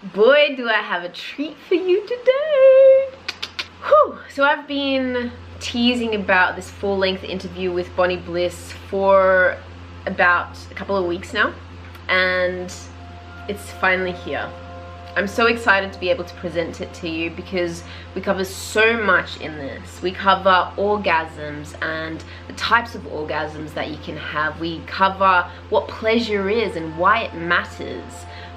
Boy, do I have a treat for you today. Whew. So I've been teasing about this full-length interview with Bonnie Bliss for about a couple of weeks now, and it's finally here. I'm so excited to be able to present it to you because we cover so much in this. We cover orgasms and the types of orgasms that you can have. We cover what pleasure is and why it matters.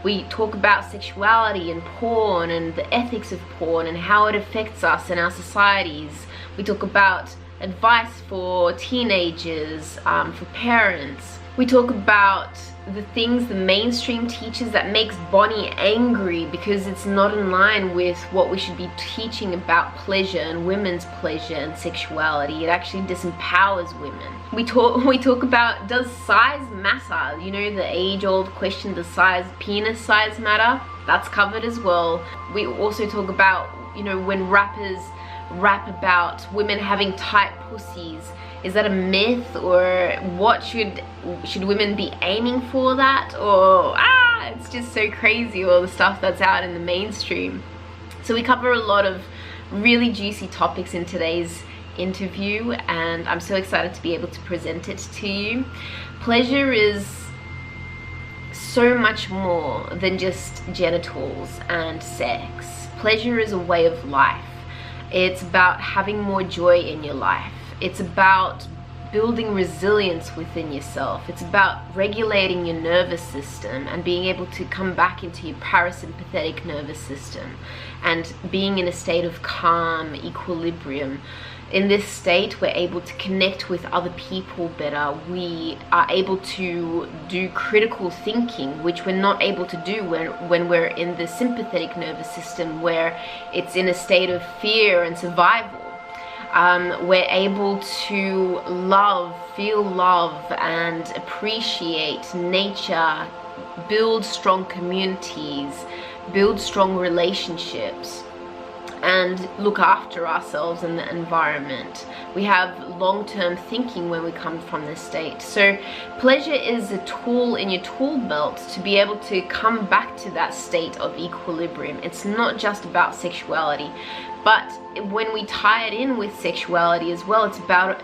We talk about sexuality and porn and the ethics of porn and how it affects us and our societies. We talk about advice for teenagers, for parents. We talk about the things the mainstream teaches that makes Bonnie angry because it's not in line with what we should be teaching about pleasure and women's pleasure and sexuality. It actually disempowers women. We talk about, does size matter? You know, the age-old question, does penis size matter? That's covered as well. We also talk about, you know, when rappers rap about women having tight pussies. Is that a myth, or what should women be aiming for that? Or it's just so crazy, all the stuff that's out in the mainstream. So we cover a lot of really juicy topics in today's interview, and I'm so excited to be able to present it to you. Pleasure is so much more than just genitals and sex. Pleasure is a way of life. It's about having more joy in your life. It's about building resilience within yourself. It's about regulating your nervous system and being able to come back into your parasympathetic nervous system and being in a state of calm, equilibrium. In this state, we're able to connect with other people better. We are able to do critical thinking, which we're not able to do when we're in the sympathetic nervous system, where it's in a state of fear and survival. We're able to feel love and appreciate nature, build strong communities, build strong relationships, and look after ourselves and the environment. We have long-term thinking when we come from this state. So pleasure is a tool in your tool belt to be able to come back to that state of equilibrium. It's not just about sexuality, but when we tie it in with sexuality as well,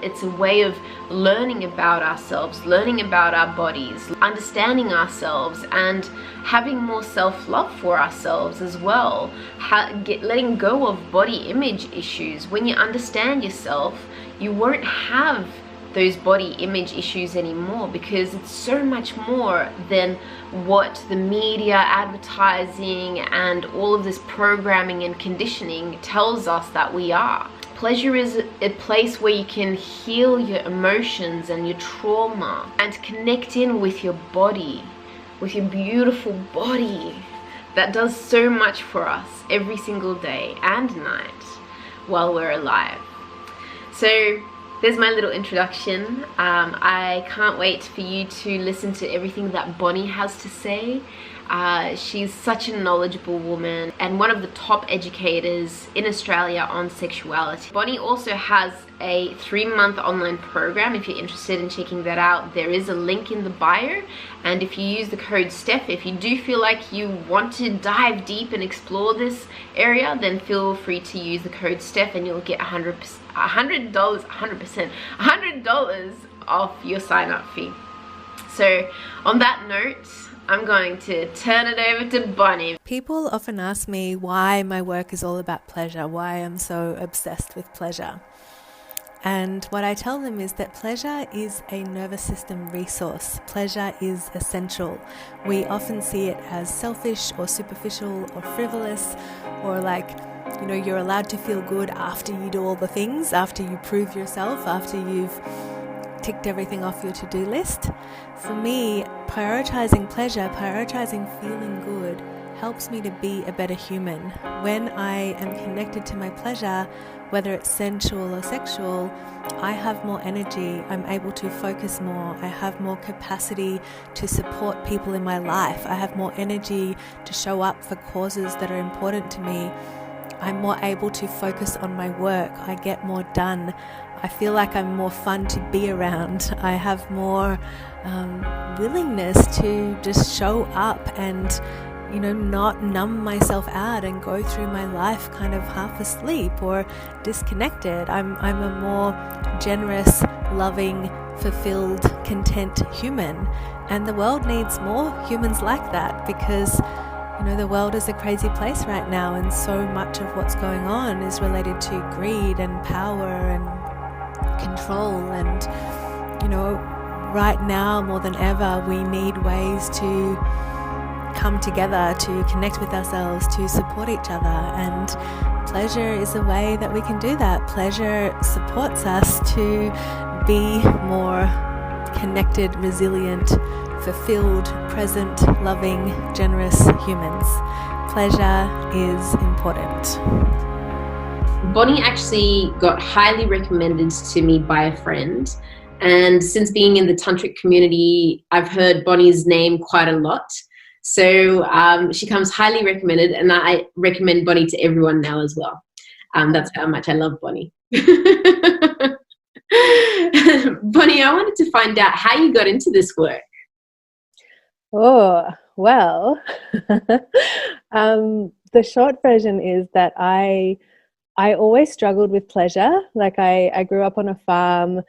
it's a way of learning about ourselves, learning about our bodies, understanding ourselves, and having more self-love for ourselves as well. Letting go of body image issues. When you understand yourself, you won't have those body image issues anymore, because it's so much more than what the media, advertising, and all of this programming and conditioning tells us that we are. Pleasure is a place where you can heal your emotions and your trauma and connect in with your body, with your beautiful body that does so much for us every single day and night while we're alive. So there's my little introduction. I can't wait for you to listen to everything that Bonnie has to say. She's such a knowledgeable woman and one of the top educators in Australia on sexuality. Bonnie also has a 3-month online program. If you're interested in checking that out, there is a link in the bio. And if you use the code Steph, if you do feel like you want to dive deep and explore this area, then feel free to use the code Steph and you'll get $100 off your sign-up fee. So on that note, I'm going to turn it over to Bonnie. People often ask me why my work is all about pleasure, why I'm so obsessed with pleasure. And what I tell them is that pleasure is a nervous system resource. Pleasure is essential. We often see it as selfish or superficial or frivolous, or like, you know, you're allowed to feel good after you do all the things, after you prove yourself, after you've ticked everything off your to-do list. For me, prioritizing pleasure, prioritizing feeling good, helps me to be a better human. When I am connected to my pleasure, whether it's sensual or sexual, I have more energy, I'm able to focus more, I have more capacity to support people in my life, I have more energy to show up for causes that are important to me. I'm more able to focus on my work, I get more done, I feel like I'm more fun to be around, I have more willingness to just show up and not numb myself out and go through my life kind of half asleep or disconnected. I'm a more generous, loving, fulfilled, content human. And the world needs more humans like that, because the world is a crazy place right now, and so much of what's going on is related to greed and power and control. And right now more than ever, we need ways to come together, to connect with ourselves, to support each other, and pleasure is a way that we can do that. Pleasure supports us to be more connected, resilient, fulfilled, present, loving, generous humans. Pleasure is important. Bonnie actually got highly recommended to me by a friend, and since being in the tantric community, I've heard Bonnie's name quite a lot. So she comes highly recommended, and I recommend Bonnie to everyone now as well. That's how much I love Bonnie. Bonnie, I wanted to find out how you got into this work. Oh, well, the short version is that I always struggled with pleasure. Like I grew up on a farm.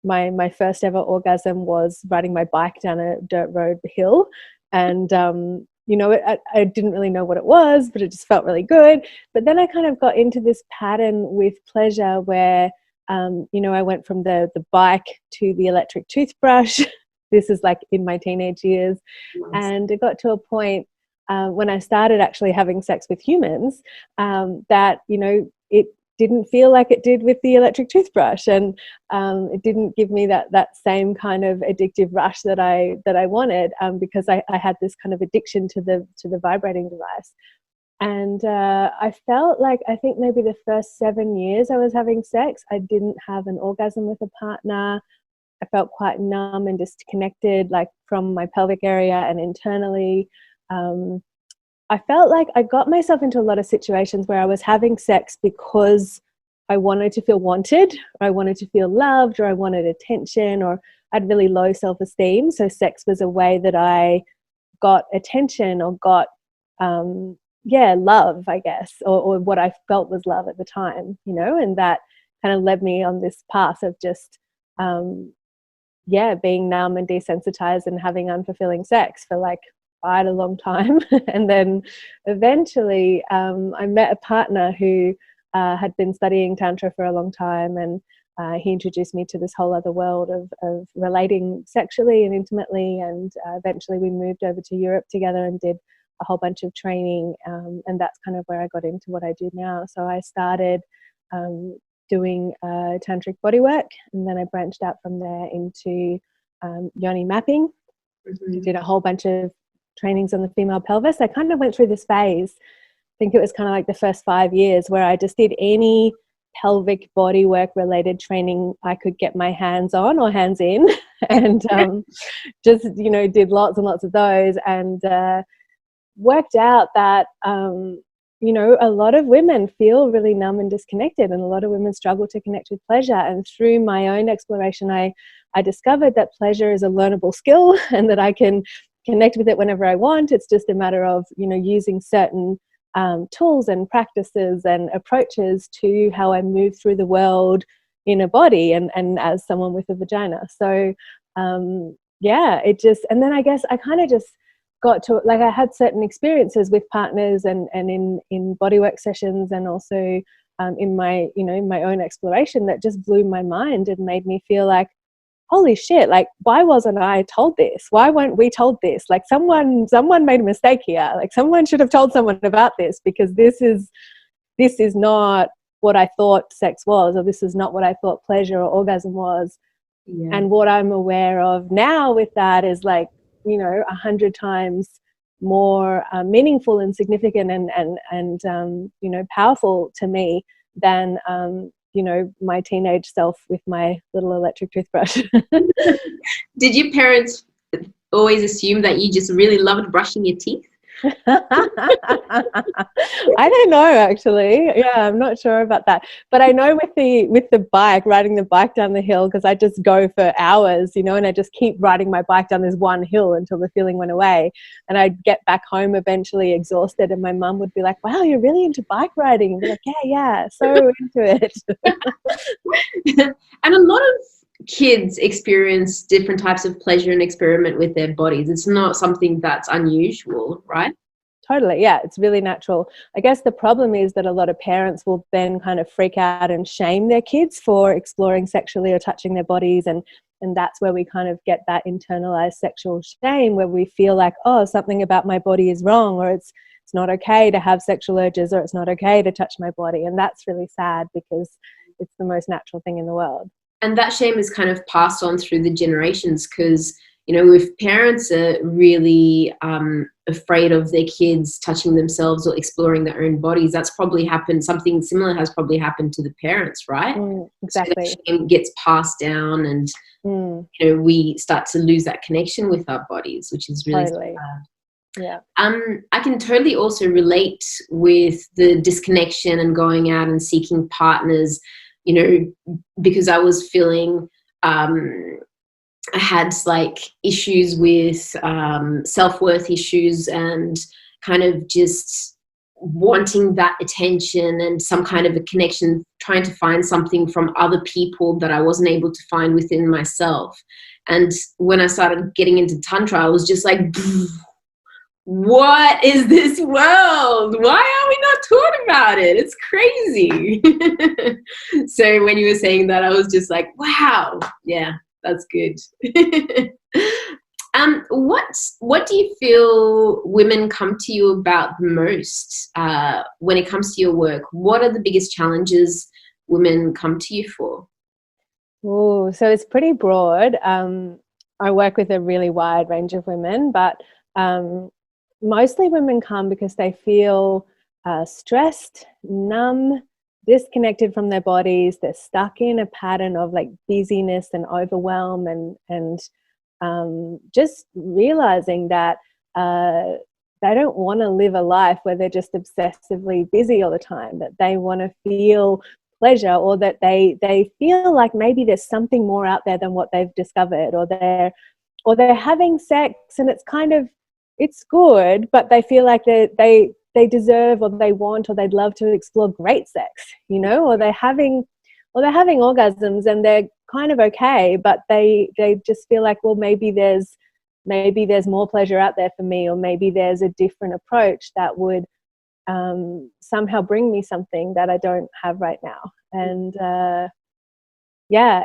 My first ever orgasm was riding my bike down a dirt road hill. And, I didn't really know what it was, but it just felt really good. But then I kind of got into this pattern with pleasure where, I went from the bike to the electric toothbrush. This is like in my teenage years. Nice. And it got to a point when I started actually having sex with humans that, it didn't feel like it did with the electric toothbrush, and it didn't give me that same kind of addictive rush that I wanted, because I had this kind of addiction to the vibrating device. And I felt like, I think maybe the first 7 years I was having sex, I didn't have an orgasm with a partner. I felt quite numb and disconnected, like from my pelvic area and internally. I felt like I got myself into a lot of situations where I was having sex because I wanted to feel wanted, or I wanted to feel loved, or I wanted attention, or I had really low self-esteem. So sex was a way that I got attention or got, love, I guess, or what I felt was love at the time, and that kind of led me on this path of just, being numb and desensitized and having unfulfilling sex for like quite a long time. And then eventually I met a partner who had been studying Tantra for a long time, and he introduced me to this whole other world of relating sexually and intimately, and eventually we moved over to Europe together and did a whole bunch of training, and that's kind of where I got into what I do now. So I started doing tantric bodywork, and then I branched out from there into yoni mapping. Mm-hmm. Did a whole bunch of trainings on the female pelvis. I kind of went through this phase, I think it was kind of like the first 5 years, where I just did any pelvic bodywork related training I could get my hands on or hands in, and just did lots and lots of those, and worked out that a lot of women feel really numb and disconnected, and a lot of women struggle to connect with pleasure. And through my own exploration, I discovered that pleasure is a learnable skill, and that I can connect with it whenever I want. It's just a matter of using certain tools and practices and approaches to how I move through the world in a body and as someone with a vagina. So it just, and then I guess I kind of just got to, like, I had certain experiences with partners and in bodywork sessions, and also in my own exploration, that just blew my mind and made me feel like, holy shit, like, why wasn't I told this? Why weren't we told this? Like, someone made a mistake here. Like, someone should have told someone about this, because this is not what I thought sex was, or this is not what I thought pleasure or orgasm was. Yeah. And what I'm aware of now with that is, like, 100 times more meaningful and significant and powerful to me than my teenage self with my little electric toothbrush. Did your parents always assume that you just really loved brushing your teeth? I don't know, actually. Yeah, I'm not sure about that. But I know with the bike, riding the bike down the hill, because I just go for hours, you know, and I just keep riding my bike down this one hill until the feeling went away. And I'd get back home eventually exhausted, and my mum would be like, "Wow, you're really into bike riding." And be like, yeah, so into it. And a lot of kids experience different types of pleasure and experiment with their bodies. It's not something that's unusual, right? Totally. Yeah, it's really natural. I guess the problem is that a lot of parents will then kind of freak out and shame their kids for exploring sexually or touching their bodies. And that's where we kind of get that internalized sexual shame, where we feel like, oh, something about my body is wrong, or it's not okay to have sexual urges, or it's not okay to touch my body. And that's really sad, because it's the most natural thing in the world. And that shame is kind of passed on through the generations, because, you know, if parents are really afraid of their kids touching themselves or exploring their own bodies, that's probably happened. Something similar has probably happened to the parents, right? Exactly. So that shame gets passed down, and you know, we start to lose that connection with our bodies, which is really totally sad. Yeah. I can totally also relate with the disconnection and going out and seeking partners, you know, because I was feeling I had like issues with self-worth issues, and kind of just wanting that attention and some kind of a connection, trying to find something from other people that I wasn't able to find within myself. And when I started getting into Tantra, I was just like, what is this world? Why are we not taught about it? It's crazy. So when you were saying that, I was just like, wow, yeah, that's good. What do you feel women come to you about the most when it comes to your work? What are the biggest challenges women come to you for? Oh, so it's pretty broad. I work with a really wide range of women, but mostly women come because they feel stressed, numb, disconnected from their bodies. They're stuck in a pattern of like busyness and overwhelm, and just realizing that they don't want to live a life where they're just obsessively busy all the time, that they want to feel pleasure, or that they feel like maybe there's something more out there than what they've discovered, or they're having sex and it's kind of, it's good, but they feel like they deserve, or they want, or they'd love to explore great sex, you know, or they're having orgasms and they're kind of okay, but they just feel like, well, maybe there's more pleasure out there for me, or maybe there's a different approach that would somehow bring me something that I don't have right now. And yeah,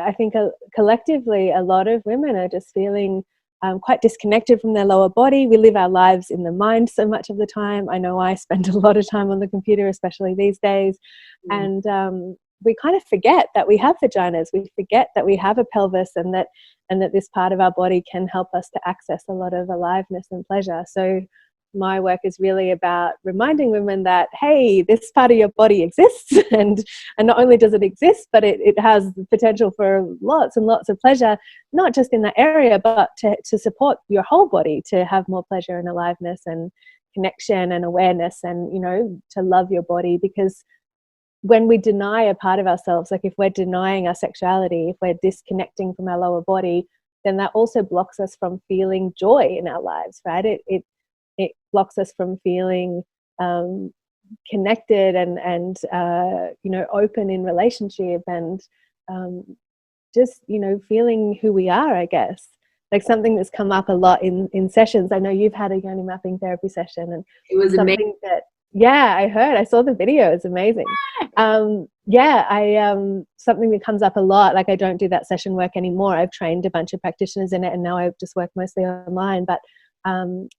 I think collectively a lot of women are just feeling quite disconnected from their lower body. We live our lives in the mind so much of the time. I know I spend a lot of time on the computer, especially these days. And we kind of forget that we have vaginas. We forget that we have a pelvis, and that this part of our body can help us to access a lot of aliveness and pleasure. So my work is really about reminding women that, hey, this part of your body exists, and not only does it exist, but it has the potential for lots and lots of pleasure, not just in that area, but to support your whole body, to have more pleasure and aliveness and connection and awareness, and, you know, to love your body. Because when we deny a part of ourselves, like if we're denying our sexuality, if we're disconnecting from our lower body, then that also blocks us from feeling joy in our lives, right? It blocks us from feeling connected and you know, open in relationship, and just, you know, feeling who we are, I guess. Like something that's come up a lot in sessions. I know you've had a yoni mapping therapy session, and It was amazing. Yeah, I saw the video. It's amazing. Something that comes up a lot, like I don't do that session work anymore. I've trained a bunch of practitioners in it, and now I just work mostly online. But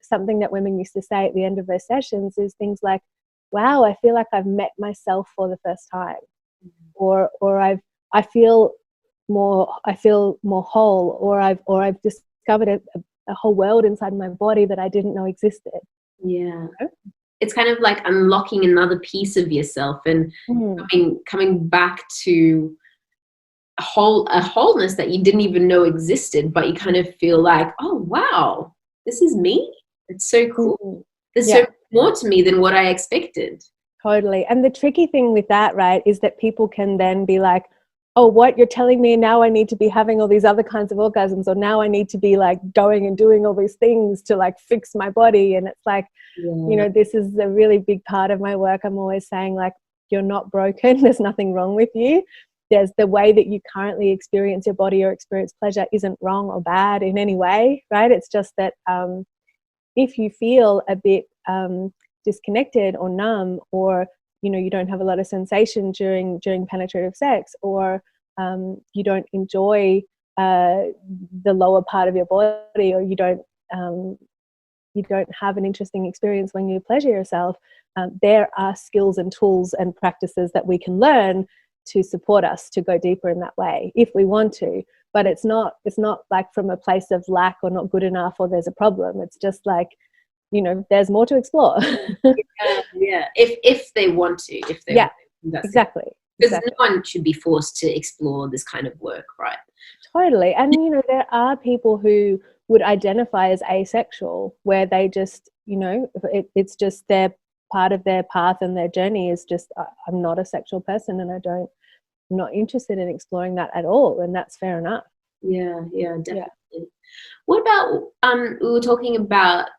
something that women used to say at the end of their sessions is things like, wow, I feel like I've met myself for the first time, or I feel more whole, or I've discovered a whole world inside my body that I didn't know existed. Yeah. It's kind of like unlocking another piece of yourself, and coming back to a wholeness that you didn't even know existed, but you kind of feel like, oh wow, this is me. It's so cool. there's so much more to me than what I expected. Totally. And the tricky thing with that, right, is that people can then be like, oh, what, you're telling me now I need to be having all these other kinds of orgasms, or now I need to be like going and doing all these things to like fix my body. And it's like, you know, this is a really big part of my work. I'm always saying, like, you're not broken. There's nothing wrong with you. There's the way that you currently experience your body or experience pleasure isn't wrong or bad in any way, right? It's just that if you feel a bit disconnected or numb, or you know, you don't have a lot of sensation during penetrative sex, or you don't enjoy the lower part of your body, or you don't have an interesting experience when you pleasure yourself, there are skills and tools and practices that we can learn to support us to go deeper in that way if we want to. But it's not like from a place of lack or not good enough or there's a problem. It's just like, you know, there's more to explore. Yeah. If they want to, exactly. Because no one should be forced to explore this kind of work, right? Totally. And you know, there are people who would identify as asexual, where they just, you know, it's just their part of their path and their journey is just, I'm not a sexual person, and I'm not interested in exploring that at all, and that's fair enough. Yeah, definitely. Yeah. What about we were talking about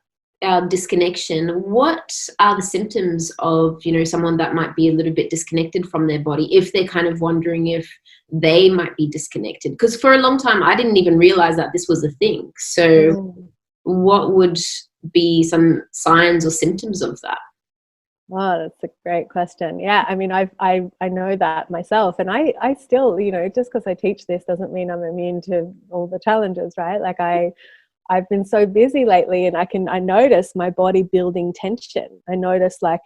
our disconnection. What are the symptoms of, you know, someone that might be a little bit disconnected from their body, if they're kind of wondering if they might be disconnected? Because for a long time I didn't even realize that this was a thing. So what would be some signs or symptoms of that? Oh, that's a great question. Yeah, I mean, I know that myself, and I still, you know, just because I teach this doesn't mean I'm immune to all the challenges, right? Like I've been so busy lately, and I notice my body building tension. I notice like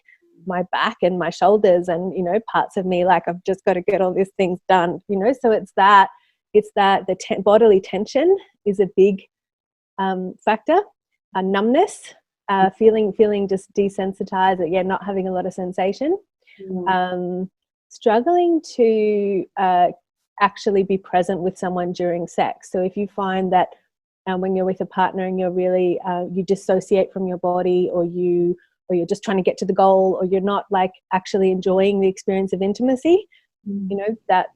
my back and my shoulders, and you know, parts of me like I've just got to get all these things done, you know. So it's that bodily tension is a big factor. Numbness. Feeling just desensitized, not having a lot of sensation, struggling to actually be present with someone during sex. So if you find that when you're with a partner and you're really you dissociate from your body, or you're just trying to get to the goal, or you're not like actually enjoying the experience of intimacy, you know, that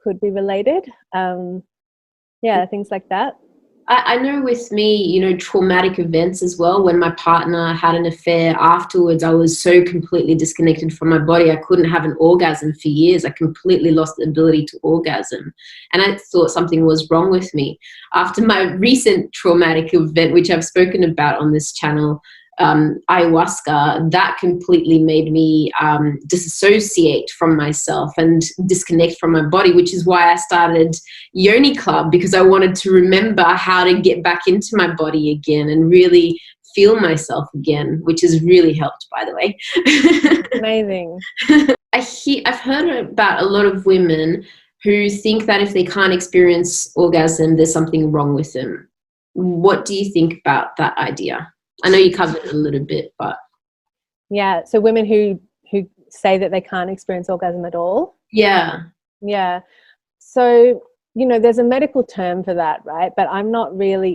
could be related. Things like that. I know with me, you know, traumatic events as well. When my partner had an affair afterwards, I was so completely disconnected from my body. I couldn't have an orgasm for years. I completely lost the ability to orgasm. And I thought something was wrong with me. After my recent traumatic event, which I've spoken about on this channel, ayahuasca, that completely made me disassociate from myself and disconnect from my body, which is why I started Yoni Club, because I wanted to remember how to get back into my body again and really feel myself again, which has really helped, by the way. Amazing. I've heard about a lot of women who think that if they can't experience orgasm, there's something wrong with them. What do you think about that idea? I know you covered it a little bit, but yeah. So women who say that they can't experience orgasm at all. Yeah. So, you know, there's a medical term for that, right? But I'm not really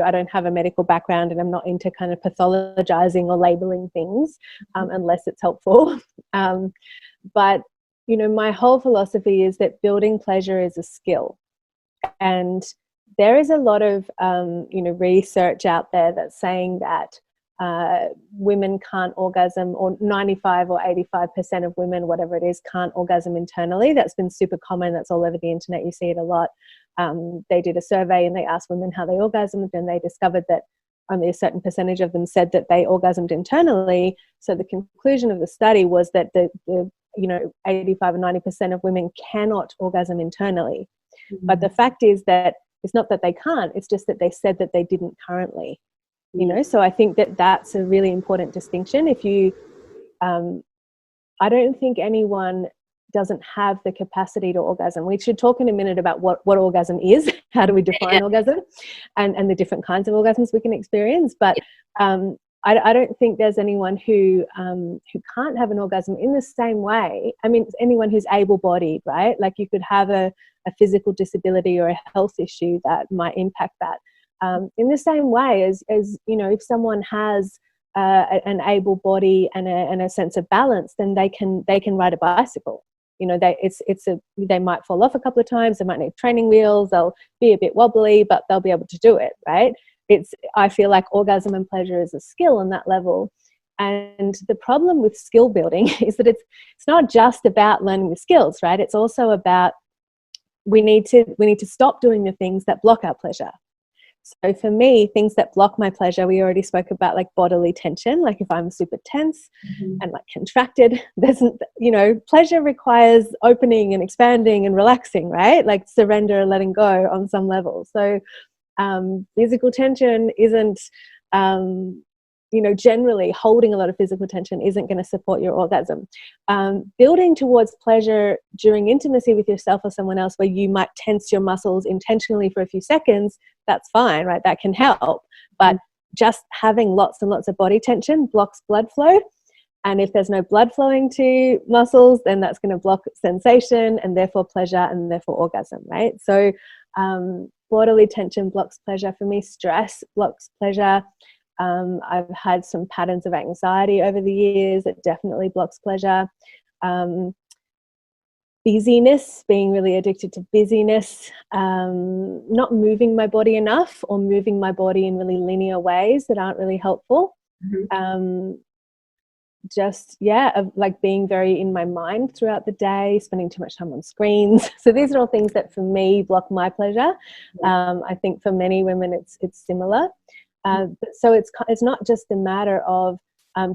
I don't have a medical background, and I'm not into kind of pathologizing or labeling things unless it's helpful. But, you know, my whole philosophy is that building pleasure is a skill. And there is a lot of, research out there that's saying that women can't orgasm, or 95 or 85% of women, whatever it is, can't orgasm internally. That's been super common. That's all over the internet. You see it a lot. They did a survey and they asked women how they orgasmed, and they discovered that only a certain percentage of them said that they orgasmed internally. So the conclusion of the study was that the 85 or 90% of women cannot orgasm internally. Mm-hmm. But the fact is that it's not that they can't, it's just that they said that they didn't currently, you know. So I think that that's a really important distinction. If you, I don't think anyone doesn't have the capacity to orgasm. We should talk in a minute about what orgasm is, how do we define orgasm, and the different kinds of orgasms we can experience. But I don't think there's anyone who can't have an orgasm in the same way. I mean, anyone who's able-bodied, right? Like you could have a physical disability or a health issue that might impact that. In the same way as you know, if someone has an able body and a sense of balance, then they can ride a bicycle. You know, they might fall off a couple of times, they might need training wheels, they'll be a bit wobbly, but they'll be able to do it, right? I feel like orgasm and pleasure is a skill on that level. And the problem with skill building is that it's not just about learning the skills, right? It's also about we need to stop doing the things that block our pleasure. So for me, things that block my pleasure, we already spoke about, like bodily tension. Like if I'm super tense and like contracted, pleasure requires opening and expanding and relaxing, right? Like surrender and letting go on some level. So physical tension isn't, generally holding a lot of physical tension isn't going to support your orgasm. Building towards pleasure during intimacy with yourself or someone else, where you might tense your muscles intentionally for a few seconds, that's fine, right? That can help. But just having lots and lots of body tension blocks blood flow. And if there's no blood flowing to muscles, then that's going to block sensation and therefore pleasure and therefore orgasm, right? So bodily tension blocks pleasure. For me, stress blocks pleasure. I've had some patterns of anxiety over the years. It definitely blocks pleasure. Busyness, being really addicted to busyness, not moving my body enough, or moving my body in really linear ways that aren't really helpful. Like being very in my mind throughout the day, spending too much time on screens. So these are all things that for me block my pleasure. I think for many women it's similar. So it's not just a matter of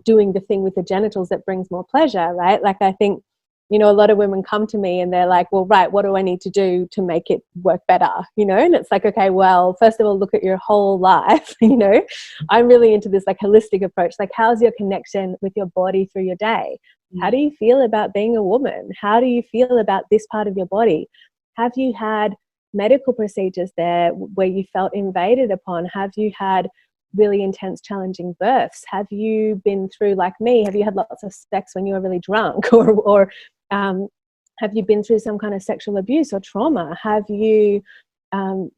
doing the thing with the genitals that brings more pleasure, right? Like I think, a lot of women come to me and they're like, well, right, what do I need to do to make it work better? And it's like, okay, well, first of all, look at your whole life. I'm really into this like holistic approach. Like, how's your connection with your body through your day? How do you feel about being a woman? How do you feel about this part of your body? Have you had medical procedures there where you felt invaded upon? Have you had really intense, challenging births? Have you been through, like me, have you had lots of sex when you were really drunk? Or have you been through some kind of sexual abuse or trauma? Have you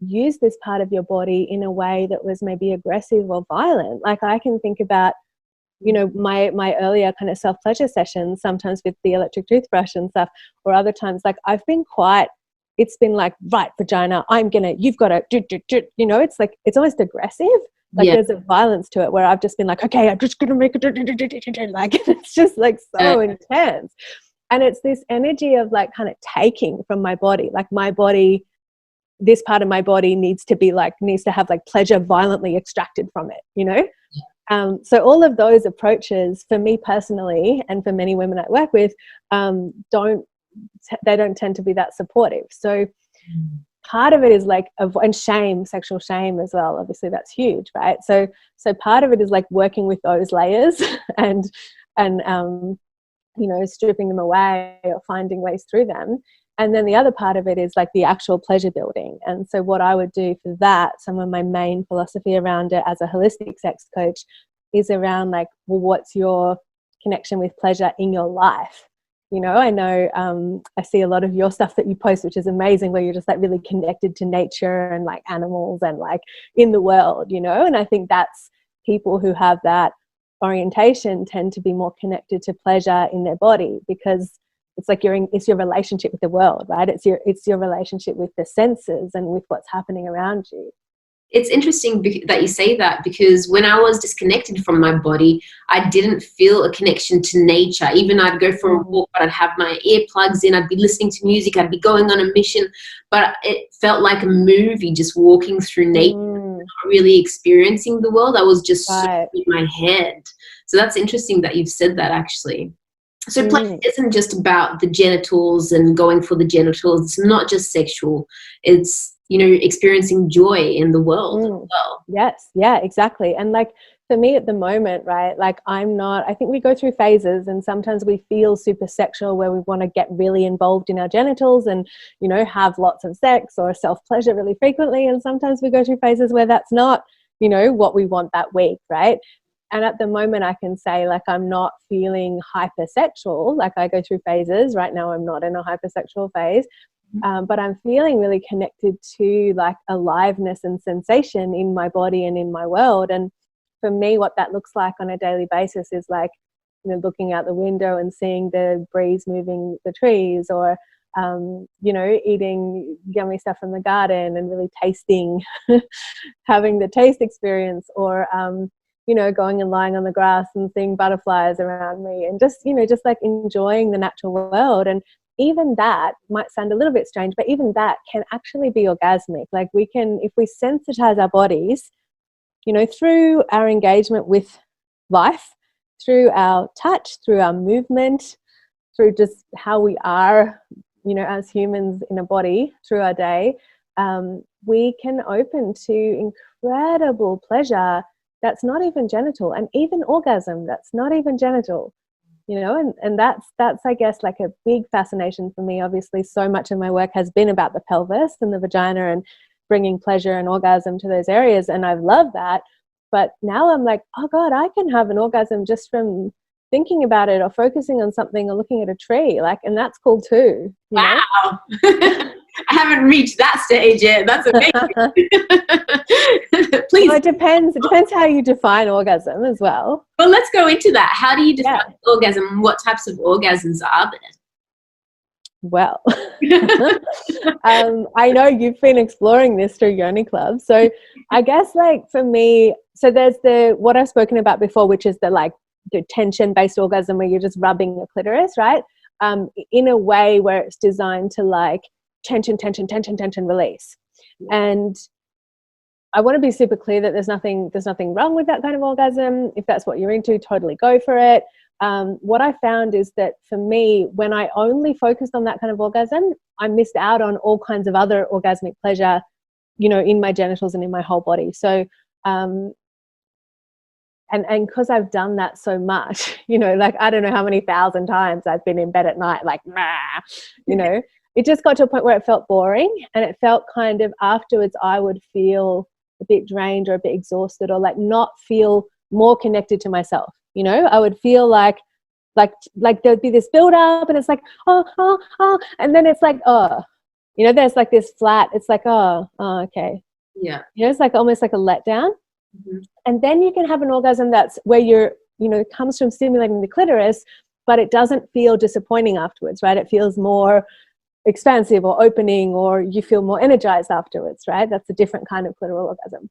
used this part of your body in a way that was maybe aggressive or violent? Like I can think about, my earlier kind of self-pleasure sessions, sometimes with the electric toothbrush and stuff, or other times, like I've been it's been like, right, vagina, you've got to, it's like, it's almost aggressive. Like there's a violence to it where I've just been like, okay, I'm just going to make it, like, it's just like so intense. And it's this energy of like kind of taking from my body, like my body, this part of my body needs to have like pleasure violently extracted from it, So all of those approaches for me personally, and for many women I work with, don't tend to be that supportive. So part of it is like, and shame, sexual shame as well, obviously that's huge, right? So part of it is like working with those layers and stripping them away or finding ways through them. And then the other part of it is like the actual pleasure building. And so what I would do for that, some of my main philosophy around it as a holistic sex coach is around like, well, what's your connection with pleasure in your life? I know I see a lot of your stuff that you post, which is amazing, where you're just like really connected to nature and like animals and like in the world, and I think that's people who have that orientation tend to be more connected to pleasure in their body, because it's like it's your relationship with the world, right? It's your relationship with the senses and with what's happening around you. It's interesting that you say that, because when I was disconnected from my body, I didn't feel a connection to nature. Even I'd go for a walk, but I'd have my earplugs in, I'd be listening to music, I'd be going on a mission, but it felt like a movie, just walking through nature, not really experiencing the world. I was just so in my head. So that's interesting that you've said that, actually. So pleasure isn't just about the genitals and going for the genitals. It's not just sexual. It's, experiencing joy in the world as well. Yes. Yeah, exactly. And like for me at the moment, right, like I think we go through phases, and sometimes we feel super sexual where we want to get really involved in our genitals and, have lots of sex or self-pleasure really frequently. And sometimes we go through phases where that's not, what we want that week, right? And at the moment I can say like I'm not feeling hypersexual. Like I go through phases. Right now I'm not in a hypersexual phase. But I'm feeling really connected to like aliveness and sensation in my body and in my world. And for me, what that looks like on a daily basis is like, you know, looking out the window and seeing the breeze moving the trees, or you know, eating yummy stuff from the garden and really tasting, having the taste experience, or you know, going and lying on the grass and seeing butterflies around me, and just, you know, just like enjoying the natural world. And even that might sound a little bit strange, but even that can actually be orgasmic. Like we can, if we sensitize our bodies, you know, through our engagement with life, through our touch, through our movement, through just how we are, you know, as humans in a body through our day, we can open to incredible pleasure that's not even genital, and even orgasm that's not even genital, you know. And that's I guess like a big fascination for me. Obviously so much of my work has been about the pelvis and the vagina and bringing pleasure and orgasm to those areas, and I've loved that. But now I'm like, oh God, I can have an orgasm just from thinking about it, or focusing on something, or looking at a tree, like, and that's cool too. Wow. I haven't reached that stage yet. That's amazing. Please. Well, it depends how you define orgasm as well. Well, let's go into that. How do you define orgasm? What types of orgasms are there? Well, I know you've been exploring this through Yoni Club. So I guess like for me, so there's what I've spoken about before, which is the tension-based orgasm where you're just rubbing the clitoris, right? In a way where it's designed to like tension, release. And I want to be super clear that there's nothing wrong with that kind of orgasm. If that's what you're into, totally go for it. What I found is that for me, when I only focused on that kind of orgasm, I missed out on all kinds of other orgasmic pleasure, you know, in my genitals and in my whole body. So, and because I've done that so much, you know, like I don't know how many thousand times I've been in bed at night, like, you know, it just got to a point where it felt boring, and it felt kind of afterwards I would feel a bit drained or a bit exhausted, or like not feel more connected to myself. You know, I would feel like there'd be this build up, and it's like, oh, and then it's like, oh, you know, there's like this flat, it's like, oh, okay. Yeah. You know, it's like almost like a letdown. Mm-hmm. And then you can have an orgasm that's where you're, you know, it comes from stimulating the clitoris, but it doesn't feel disappointing afterwards, right? It feels more expansive or opening, or you feel more energized afterwards, right? That's a different kind of clitoral orgasm.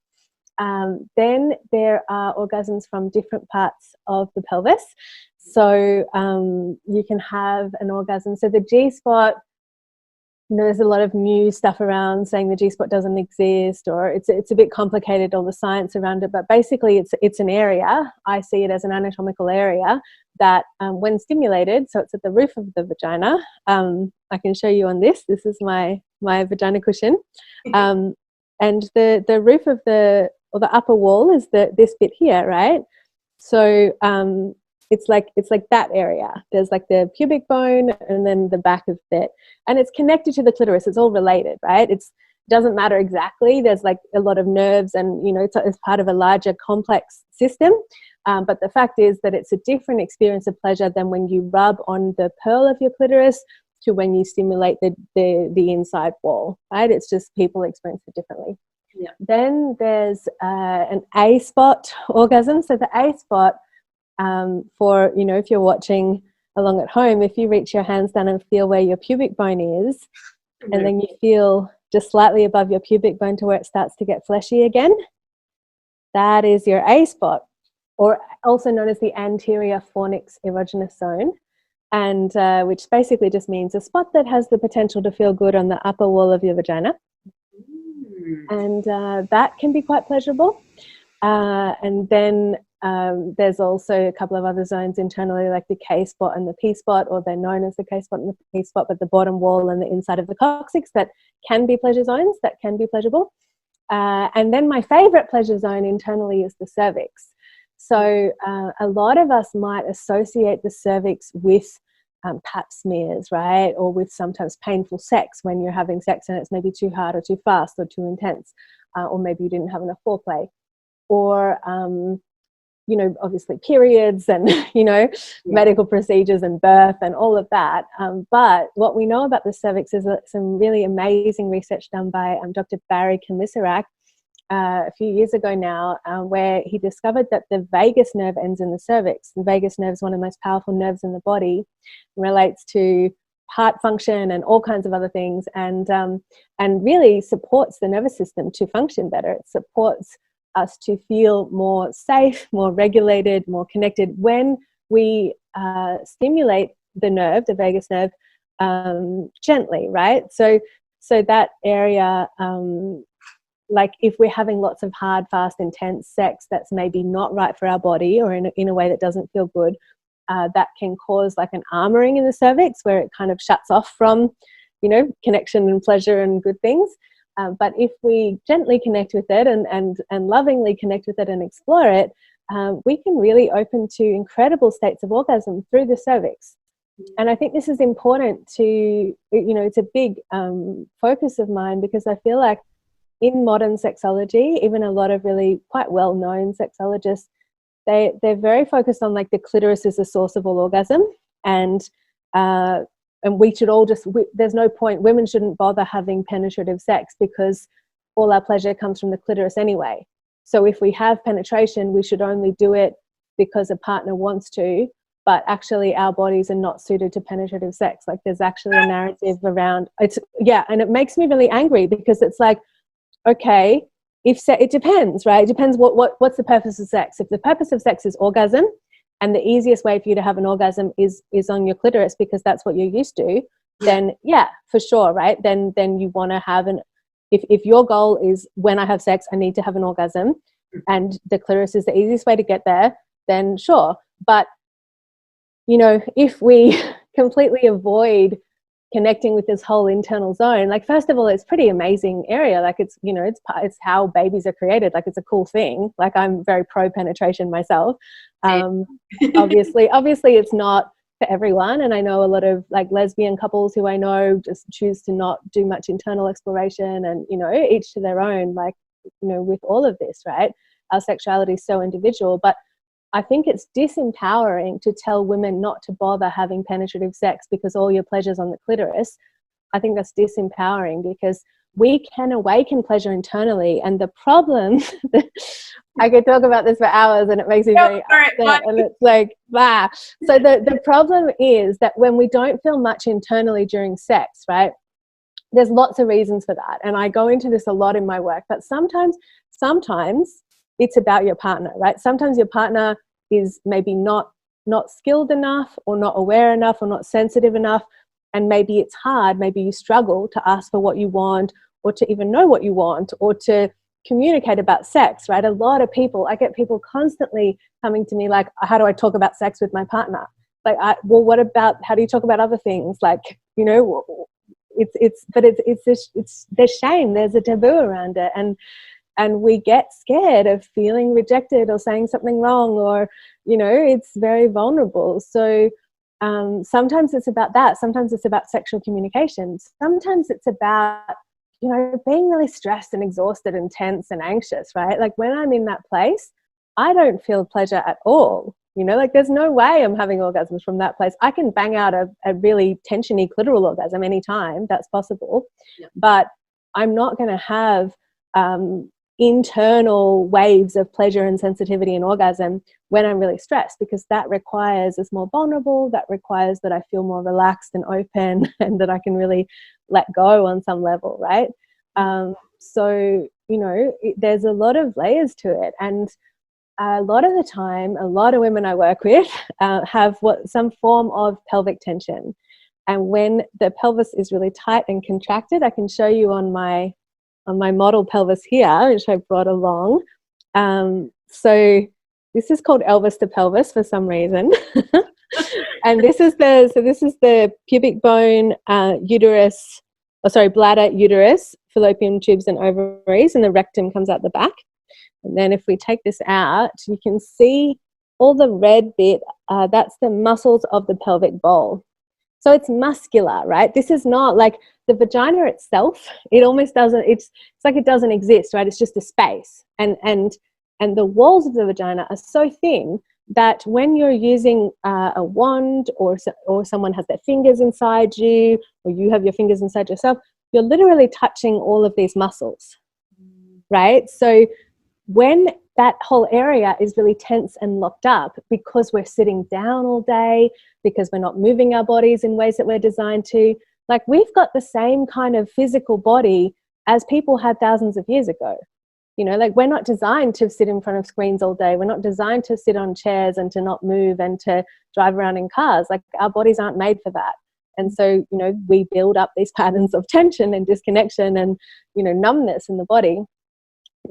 Then there are orgasms from different parts of the pelvis. So you can have an orgasm. So the G-spot, you know, there's a lot of new stuff around saying the G-spot doesn't exist, or it's a bit complicated, all the science around it. But basically it's an area, I see it as an anatomical area that when stimulated, so it's at the roof of the vagina. I can show you on this. This is my vagina cushion. And the roof of the upper wall is this bit here, right? So it's like that area. There's like the pubic bone and then the back of it, and it's connected to the clitoris. It's all related, right? It doesn't matter exactly. There's like a lot of nerves, and you know, it's part of a larger complex system. But the fact is that it's a different experience of pleasure than when you rub on the pearl of your clitoris to when you stimulate the inside wall, right? It's just people experience it differently. Yeah. Then there's an A-spot orgasm. So the A-spot, for, you know, if you're watching along at home, if you reach your hands down and feel where your pubic bone is, mm-hmm. and then you feel just slightly above your pubic bone to where it starts to get fleshy again, that is your A-spot, or also known as the anterior fornix erogenous zone, and which basically just means a spot that has the potential to feel good on the upper wall of your vagina. And that can be quite pleasurable. And then there's also a couple of other zones internally, like the K-spot and the P-spot, or they're known as the K-spot and the P-spot, but the bottom wall and the inside of the coccyx, that can be pleasure zones, that can be pleasurable. And then my favorite pleasure zone internally is the cervix. So a lot of us might associate the cervix with pap smears, right? Or with sometimes painful sex when you're having sex and it's maybe too hard or too fast or too intense, or maybe you didn't have enough foreplay, or you know, obviously periods and, you know, medical procedures and birth and all of that. But what we know about the cervix is some really amazing research done by Dr. Barry Komisarek a few years ago now, where he discovered that the vagus nerve ends in the cervix. The vagus nerve is one of the most powerful nerves in the body, relates to heart function and all kinds of other things, and really supports the nervous system to function better. It supports us to feel more safe, more regulated, more connected when we stimulate the nerve, the vagus nerve, gently, right? So that area, like if we're having lots of hard, fast, intense sex that's maybe not right for our body, or in a way that doesn't feel good, that can cause like an armoring in the cervix where it kind of shuts off from, connection and pleasure and good things. But if we gently connect with it and lovingly connect with it and explore it, we can really open to incredible states of orgasm through the cervix. And I think this is important to, it's a big focus of mine, because I feel like in modern sexology, even a lot of really quite well-known sexologists, they're very focused on like the clitoris is the source of all orgasm, and we should all there's no point, women shouldn't bother having penetrative sex because all our pleasure comes from the clitoris anyway. So if we have penetration, we should only do it because a partner wants to, but actually our bodies are not suited to penetrative sex. Like there's actually a narrative around it. Yeah, and it makes me really angry, because it's like, okay, it depends, right? It depends what's the purpose of sex. If the purpose of sex is orgasm, and the easiest way for you to have an orgasm is on your clitoris because that's what you're used to, then yeah, for sure, right? Then you want to have if your goal is, when I have sex, I need to have an orgasm, and the clitoris is the easiest way to get there, then sure. But, if we completely avoid connecting with this whole internal zone, like first of all, it's pretty amazing area. Like it's how babies are created. Like it's a cool thing. Like I'm very pro penetration myself. Obviously it's not for everyone, and I know a lot of like lesbian couples who I know just choose to not do much internal exploration, and each to their own. Like with all of this, right? Our sexuality is so individual, but I think it's disempowering to tell women not to bother having penetrative sex because all your pleasure's on the clitoris. I think that's disempowering, because we can awaken pleasure internally. And the problem, I could talk about this for hours and it makes me very upset, and it's like, bah. So the problem is that when we don't feel much internally during sex, right, there's lots of reasons for that. And I go into this a lot in my work, but sometimes it's about your partner, right? Sometimes your partner is maybe not skilled enough, or not aware enough, or not sensitive enough, and maybe it's hard, maybe you struggle to ask for what you want, or to even know what you want, or to communicate about sex, right? A lot of people, I get people constantly coming to me like, how do I talk about sex with my partner? Like, what about, how do you talk about other things? Like, there's shame, there's a taboo around it, and we get scared of feeling rejected or saying something wrong, or, it's very vulnerable. So sometimes it's about that. Sometimes it's about sexual communication. Sometimes it's about, being really stressed and exhausted and tense and anxious, right? Like when I'm in that place, I don't feel pleasure at all. Like there's no way I'm having orgasms from that place. I can bang out a really tensiony clitoral orgasm anytime. That's possible. Yeah. But I'm not going to have internal waves of pleasure and sensitivity and orgasm when I'm really stressed, because that requires it's more vulnerable. That requires that I feel more relaxed and open, and that I can really let go on some level, right? So, there's a lot of layers to it. And a lot of the time, a lot of women I work with have some form of pelvic tension. And when the pelvis is really tight and contracted, I can show you on my model pelvis here, which I brought along. So this is called Elvis to pelvis for some reason. And this is the pubic bone, uterus, bladder, uterus, fallopian tubes and ovaries, and the rectum comes out the back. And then if we take this out, you can see all the red bit, that's the muscles of the pelvic bowl. So it's muscular, right? This is not like the vagina itself. It almost doesn't, it's like it doesn't exist, right? It's just a space. And the walls of the vagina are so thin that when you're using a wand, or someone has their fingers inside you, or you have your fingers inside yourself, you're literally touching all of these muscles. right? So when that whole area is really tense and locked up because we're sitting down all day, because we're not moving our bodies in ways that we're designed to, like we've got the same kind of physical body as people had thousands of years ago. You know, like we're not designed to sit in front of screens all day. We're not designed to sit on chairs and to not move and to drive around in cars. Like our bodies aren't made for that. And so, you know, we build up these patterns of tension and disconnection and, you know, numbness in the body.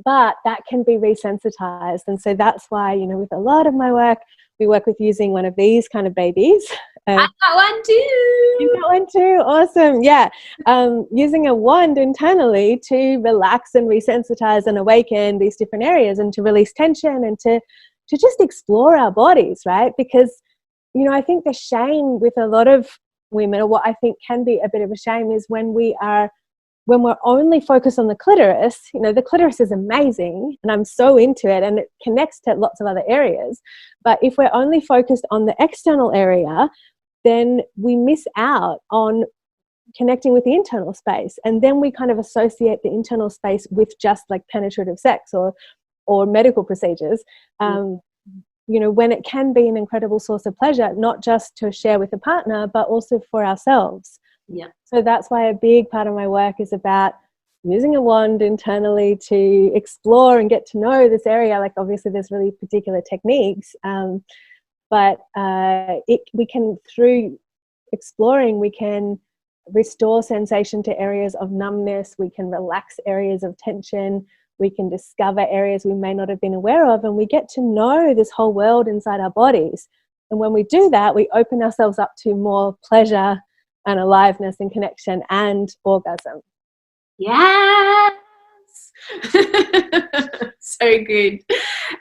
But that can be resensitized. And so that's why, you know, with a lot of my work, we work with using one of these kind of babies. I got one too. You got one too? Awesome. Yeah. Using a wand internally to relax and resensitize and awaken these different areas and to release tension and to just explore our bodies, right? Because, you know, I think the shame with a lot of women, or what I think can be a bit of a shame, is when we're only focused on the clitoris. You know, the clitoris is amazing and I'm so into it and it connects to lots of other areas. But if we're only focused on the external area, then we miss out on connecting with the internal space. And then we kind of associate the internal space with just like penetrative sex or medical procedures, you know, when it can be an incredible source of pleasure, not just to share with a partner, but also for ourselves. Yeah. So that's why a big part of my work is about using a wand internally to explore and get to know this area. Like obviously there's really particular techniques, but we can, through exploring, we can restore sensation to areas of numbness, we can relax areas of tension, we can discover areas we may not have been aware of, and we get to know this whole world inside our bodies. And when we do that, we open ourselves up to more pleasure and aliveness and connection and orgasm. Yes. So good.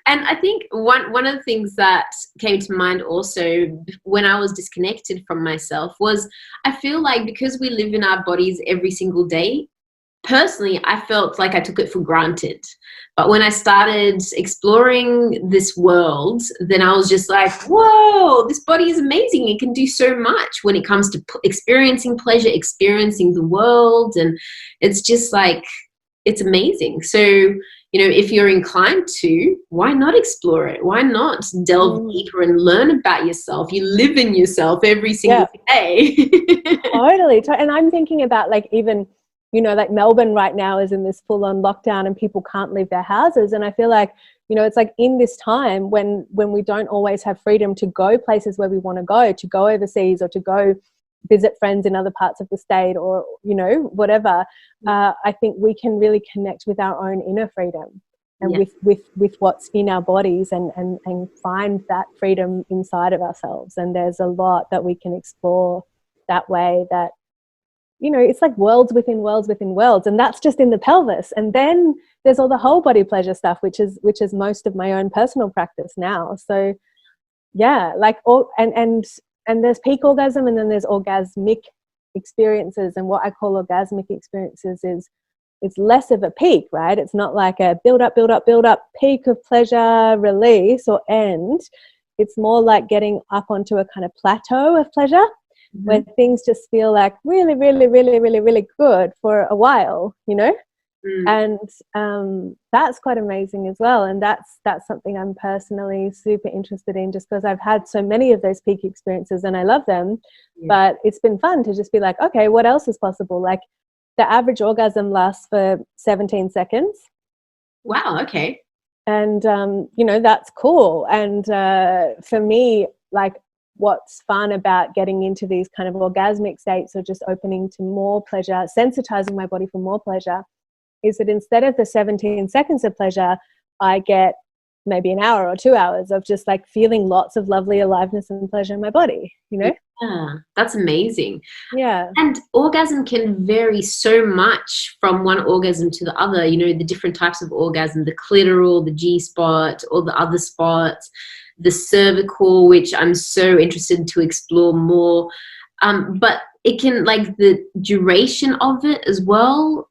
And I think one of the things that came to mind also when I was disconnected from myself was, I feel like because we live in our bodies every single day, personally, I felt like I took it for granted. But when I started exploring this world, then I was just like, whoa, this body is amazing. It can do so much when it comes to experiencing pleasure, experiencing the world. And it's just like, it's amazing. So, you know, if you're inclined to, why not explore it? Why not delve deeper and learn about yourself? You live in yourself every single day. Totally. And I'm thinking about like even, you know, like Melbourne right now is in this full-on lockdown and people can't leave their houses. And I feel like, you know, it's like in this time when we don't always have freedom to go places where we want to go overseas or to go visit friends in other parts of the state or, you know, whatever, I think we can really connect with our own inner freedom and with what's in our bodies and find that freedom inside of ourselves. And there's a lot that we can explore that way that, you know, it's like worlds within worlds within worlds, and that's just in the pelvis. And then there's all the whole body pleasure stuff, which is most of my own personal practice now. So yeah, like all and there's peak orgasm and then there's orgasmic experiences. And what I call orgasmic experiences is it's less of a peak, right? It's not like a build up, peak of pleasure, release or end. It's more like getting up onto a kind of plateau of pleasure. Where things just feel like really, really, really, really, really good for a while, you know? And that's quite amazing as well. And that's something I'm personally super interested in, just because I've had so many of those peak experiences and I love them. But it's been fun to just be like, okay, what else is possible? Like the average orgasm lasts for 17 seconds. Wow, okay. And, you know, that's cool. And for me, like, what's fun about getting into these kind of orgasmic states or just opening to more pleasure, sensitizing my body for more pleasure, is that instead of the 17 seconds of pleasure, I get maybe an hour or 2 hours of just like feeling lots of lovely aliveness and pleasure in my body, you know? Yeah, that's amazing. Yeah. And orgasm can vary so much from one orgasm to the other, you know, the different types of orgasm, the clitoral, the G-spot, all the other spots, the cervical, which I'm so interested to explore more. But it can, like, the duration of it as well.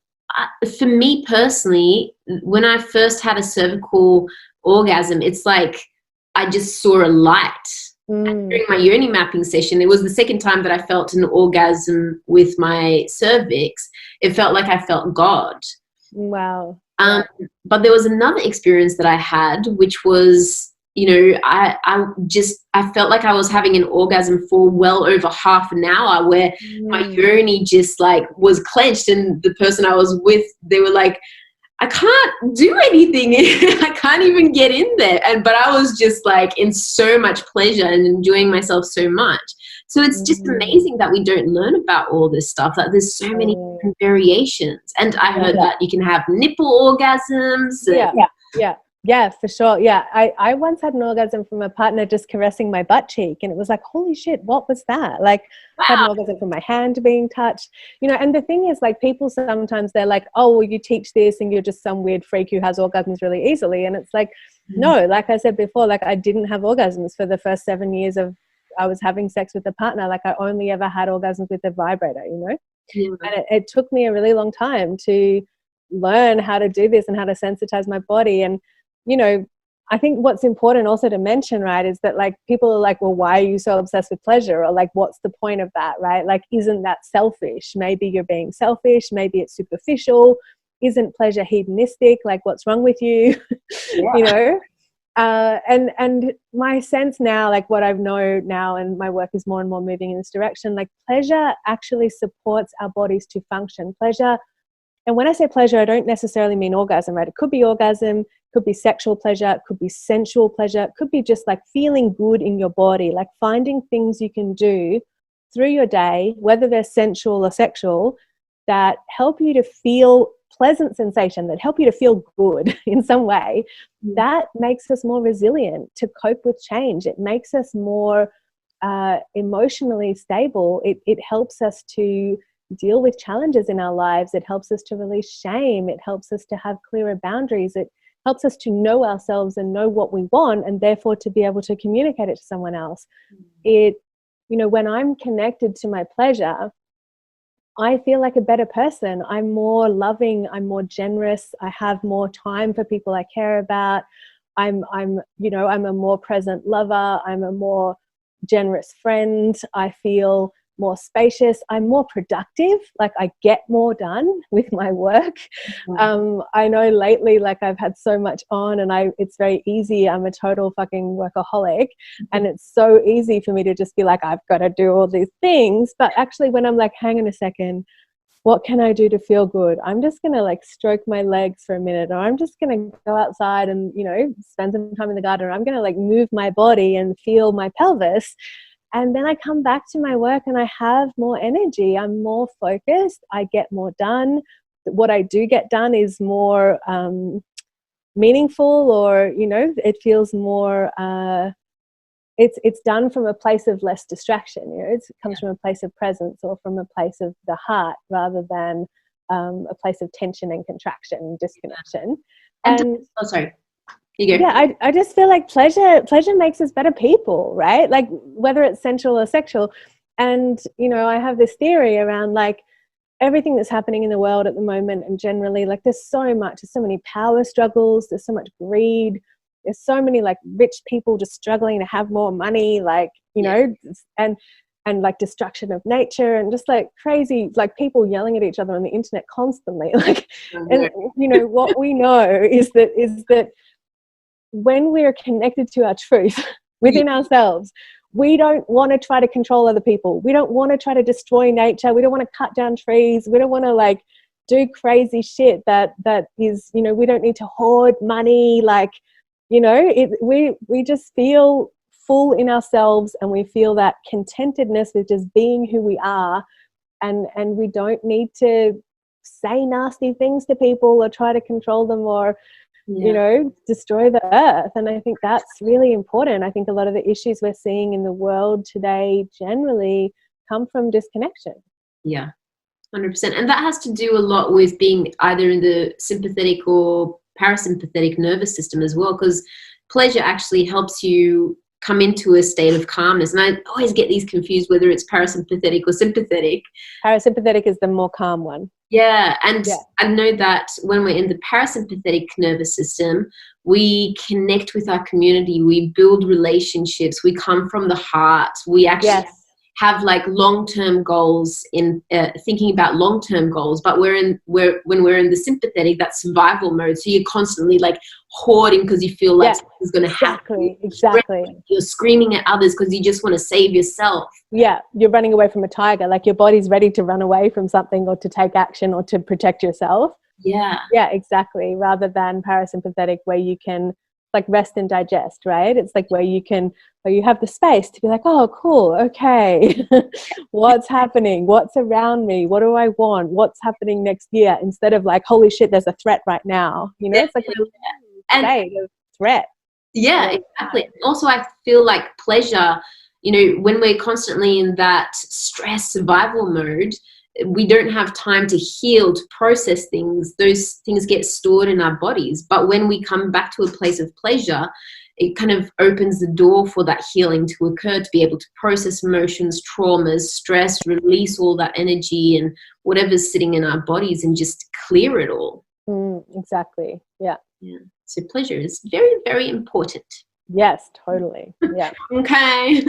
For me personally, when I first had a cervical orgasm, it's like I just saw a light. During my yoni mapping session, it was the second time that I felt an orgasm with my cervix. It felt like I felt God. Wow. But there was another experience that I had, which was, you know, I felt like I was having an orgasm for well over half an hour, where my yoni just like was clenched, and the person I was with, they were like, I can't do anything. I can't even get in there. But I was just like in so much pleasure and enjoying myself so much. So it's just amazing that we don't learn about all this stuff, that there's so many different variations. And I heard that you can have nipple orgasms. Yeah, for sure. Yeah, I once had an orgasm from a partner just caressing my butt cheek, and it was like, holy shit, what was that? Like, I had an orgasm from my hand being touched, you know. And the thing is, like, people sometimes they're like, oh, well, you teach this and you're just some weird freak who has orgasms really easily. And it's like, no, like I said before, like, I didn't have orgasms for the first 7 years of I was having sex with a partner. Like, I only ever had orgasms with a vibrator, you know. And it took me a really long time to learn how to do this and how to sensitize my body. And you know, I think what's important also to mention, right, is that like people are like, well, why are you so obsessed with pleasure? Or like, what's the point of that, right? Like, isn't that selfish? Maybe you're being selfish. Maybe it's superficial. Isn't pleasure hedonistic? Like, what's wrong with you? You know? And my sense now, like what I know now, and my work is more and more moving in this direction, like pleasure actually supports our bodies to function. Pleasure, and when I say pleasure, I don't necessarily mean orgasm, right? It could be orgasm, could be sexual pleasure, it could be sensual pleasure, it could be just like feeling good in your body, like finding things you can do through your day, whether they're sensual or sexual, that help you to feel pleasant sensation, that help you to feel good in some way. That makes us more resilient to cope with change. It makes us more emotionally stable. It helps us to deal with challenges in our lives. It helps us to release shame. It helps us to have clearer boundaries. It helps us to know ourselves and know what we want, and therefore to be able to communicate it to someone else. It, you know, when I'm connected to my pleasure, I feel like a better person. I'm more loving. I'm more generous. I have more time for people I care about. I'm a more present lover. I'm a more generous friend. I feel more spacious. I'm more productive. Like I get more done with my work. I know lately, like I've had so much on, and it's very easy. I'm a total fucking workaholic, and it's so easy for me to just be like, I've got to do all these things. But actually, when I'm like, hang on a second, what can I do to feel good? I'm just going to like stroke my legs for a minute, or I'm just going to go outside and, you know, spend some time in the garden, or I'm going to like move my body and feel my pelvis. And then I come back to my work and I have more energy. I'm more focused. I get more done. What I do get done is more meaningful, or, you know, it feels more, it's done from a place of less distraction. You know, it comes from a place of presence, or from a place of the heart, rather than a place of tension and contraction and disconnection. And oh, sorry. You go. Yeah, I just feel like pleasure makes us better people, right? Like whether it's sensual or sexual. And, you know, I have this theory around like everything that's happening in the world at the moment, and generally, like there's so many power struggles, there's so much greed, there's so many like rich people just struggling to have more money, like, you know, and like destruction of nature, and just like crazy, like people yelling at each other on the internet constantly. Like, and you know, what we know is that when we're connected to our truth within ourselves, we don't want to try to control other people. We don't want to try to destroy nature. We don't want to cut down trees. We don't want to like do crazy shit that is, you know, we don't need to hoard money. Like, you know, we just feel full in ourselves, and we feel that contentedness with just being who we are. And we don't need to say nasty things to people or try to control them, or you know, destroy the earth. And I think that's really important. I think a lot of the issues we're seeing in the world today generally come from disconnection. Yeah, 100%. And that has to do a lot with being either in the sympathetic or parasympathetic nervous system as well, because pleasure actually helps you come into a state of calmness. And I always get these confused, whether it's parasympathetic or sympathetic. Parasympathetic is the more calm one. Yeah, and I know that when we're in the parasympathetic nervous system, we connect with our community, we build relationships, we come from the heart, we actually have like long-term goals in thinking about long-term goals, but when we're in the sympathetic, that survival mode, so you're constantly like hoarding because you feel like something's going to happen. Exactly. You're screaming at others because you just want to save yourself. Yeah, you're running away from a tiger. Like your body's ready to run away from something or to take action or to protect yourself. Yeah. Yeah, exactly. Rather than parasympathetic, where you can like rest and digest, right? It's like where you have the space to be like, oh, cool, okay, what's happening? What's around me? What do I want? What's happening next year? Instead of like, holy shit, there's a threat right now. You know, it's like a state of threat. Yeah, exactly. Also, I feel like pleasure, you know, when we're constantly in that stress survival mode, we don't have time to heal, to process things. Those things get stored in our bodies. But when we come back to a place of pleasure, it kind of opens the door for that healing to occur, to be able to process emotions, traumas, stress, release all that energy and whatever's sitting in our bodies and just clear it all. Exactly. Yeah. So pleasure is very, very important. Yes, totally. Yeah. Okay.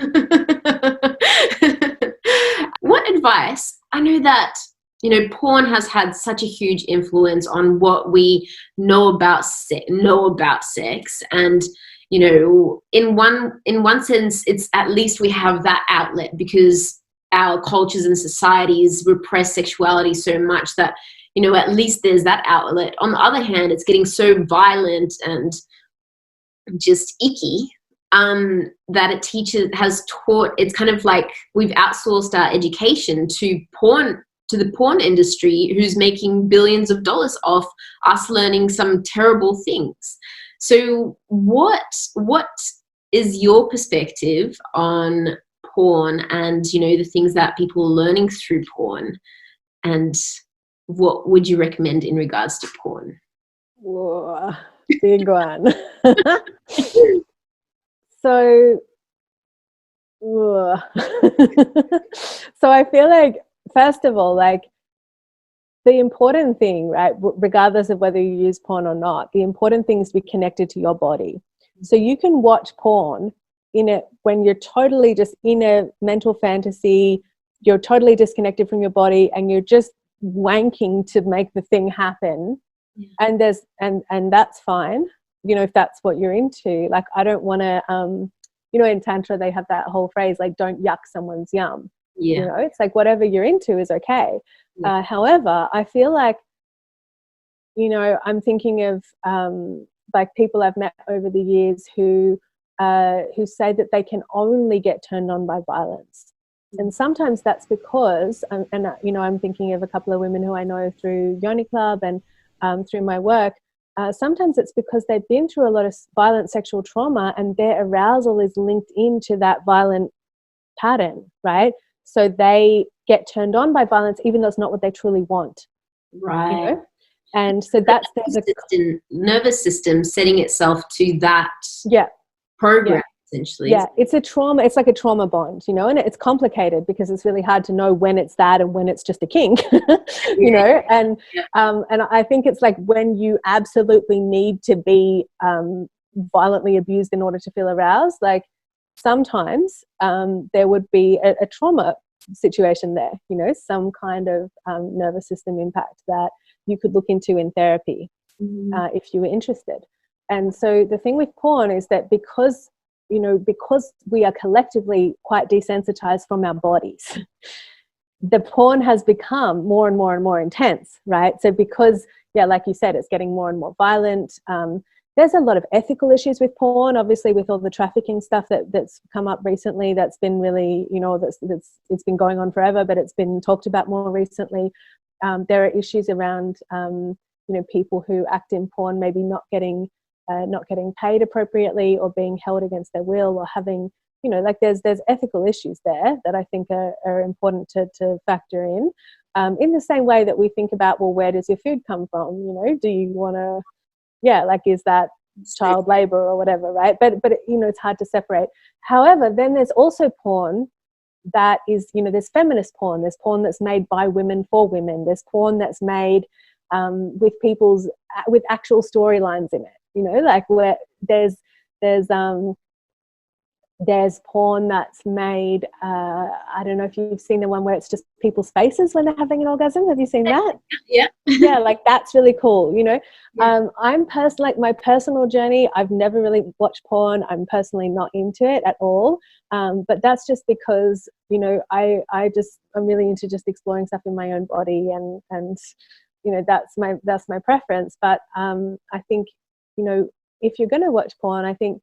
What advice? I know that, you know, porn has had such a huge influence on what we know about sex, and you know, in one sense, it's at least we have that outlet because our cultures and societies repress sexuality so much that, you know, at least there's that outlet. On the other hand, it's getting so violent and just icky that it's kind of like we've outsourced our education to the porn industry, who's making billions of dollars off us learning some terrible things. So what is your perspective on porn and, you know, the things that people are learning through porn, and what would you recommend in regards to porn? Whoa, big one. So I feel like, first of all, like the important thing, right, regardless of whether you use porn or not, the important thing is to be connected to your body. So you can watch porn when you're totally just in a mental fantasy, you're totally disconnected from your body and you're just wanking to make the thing happen. And that's fine, you know, if that's what you're into. Like, I don't want to you know, in tantra they have that whole phrase like, don't yuck someone's yum. You know, it's like whatever you're into is okay. However, I feel like, you know, I'm thinking of like people I've met over the years who say that they can only get turned on by violence. And sometimes that's because, and you know, I'm thinking of a couple of women who I know through Yoni Club and through my work. Sometimes it's because they've been through a lot of violent sexual trauma and their arousal is linked into that violent pattern, right? So they get turned on by violence even though it's not what they truly want. Right. You know? And so that's the nervous system setting itself to that program, essentially. Yeah, it's a trauma. It's like a trauma bond, you know, and it's complicated because it's really hard to know when it's that and when it's just a kink, you know. And I think it's like when you absolutely need to be violently abused in order to feel aroused, like sometimes there would be a trauma situation there, you know, some kind of nervous system impact that you could look into in therapy if you were interested. And so the thing with porn is that because we are collectively quite desensitized from our bodies, the porn has become more and more and more intense, right? So because, like you said, it's getting more and more violent. There's a lot of ethical issues with porn, obviously, with all the trafficking stuff that's come up recently. That's been really, you know, it's been going on forever, but it's been talked about more recently. There are issues around, you know, people who act in porn maybe not getting paid appropriately or being held against their will or having, you know, like there's ethical issues there that I think are important to factor in the same way that we think about, well, where does your food come from? You know, do you want to, like, is that child labor or whatever, right? But you know, it's hard to separate. However, then there's also porn that is, you know, there's feminist porn, there's porn that's made by women for women, there's porn that's made with actual storylines in it, you know, like where there's There's porn that's made, I don't know if you've seen the one where it's just people's faces when they're having an orgasm. Have you seen that? Yeah. Yeah, like that's really cool, you know. Yeah. I'm like my personal journey, I've never really watched porn. I'm personally not into it at all. But that's just because, you know, I'm really into just exploring stuff in my own body, and you know, that's my preference. But I think, you know, if you're going to watch porn, I think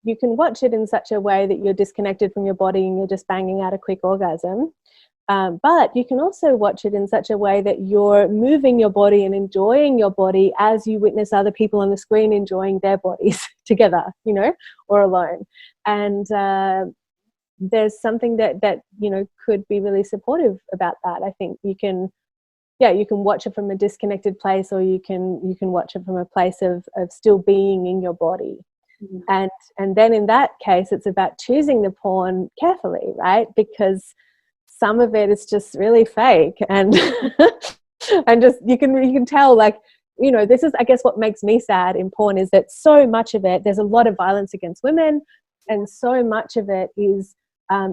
you can watch it in such a way that you're disconnected from your body and you're just banging out a quick orgasm. But you can also watch it in such a way that you're moving your body and enjoying your body as you witness other people on the screen enjoying their bodies together, you know, or alone. And there's something that, you know, could be really supportive about that. I think you can watch it from a disconnected place, or you can watch it from a place of still being in your body. Mm-hmm. And then in that case, it's about choosing the porn carefully, right? Because some of it is just really fake, and and just you can tell, like, you know, this is, I guess, what makes me sad in porn is that so much of it, there's a lot of violence against women, and so much of it is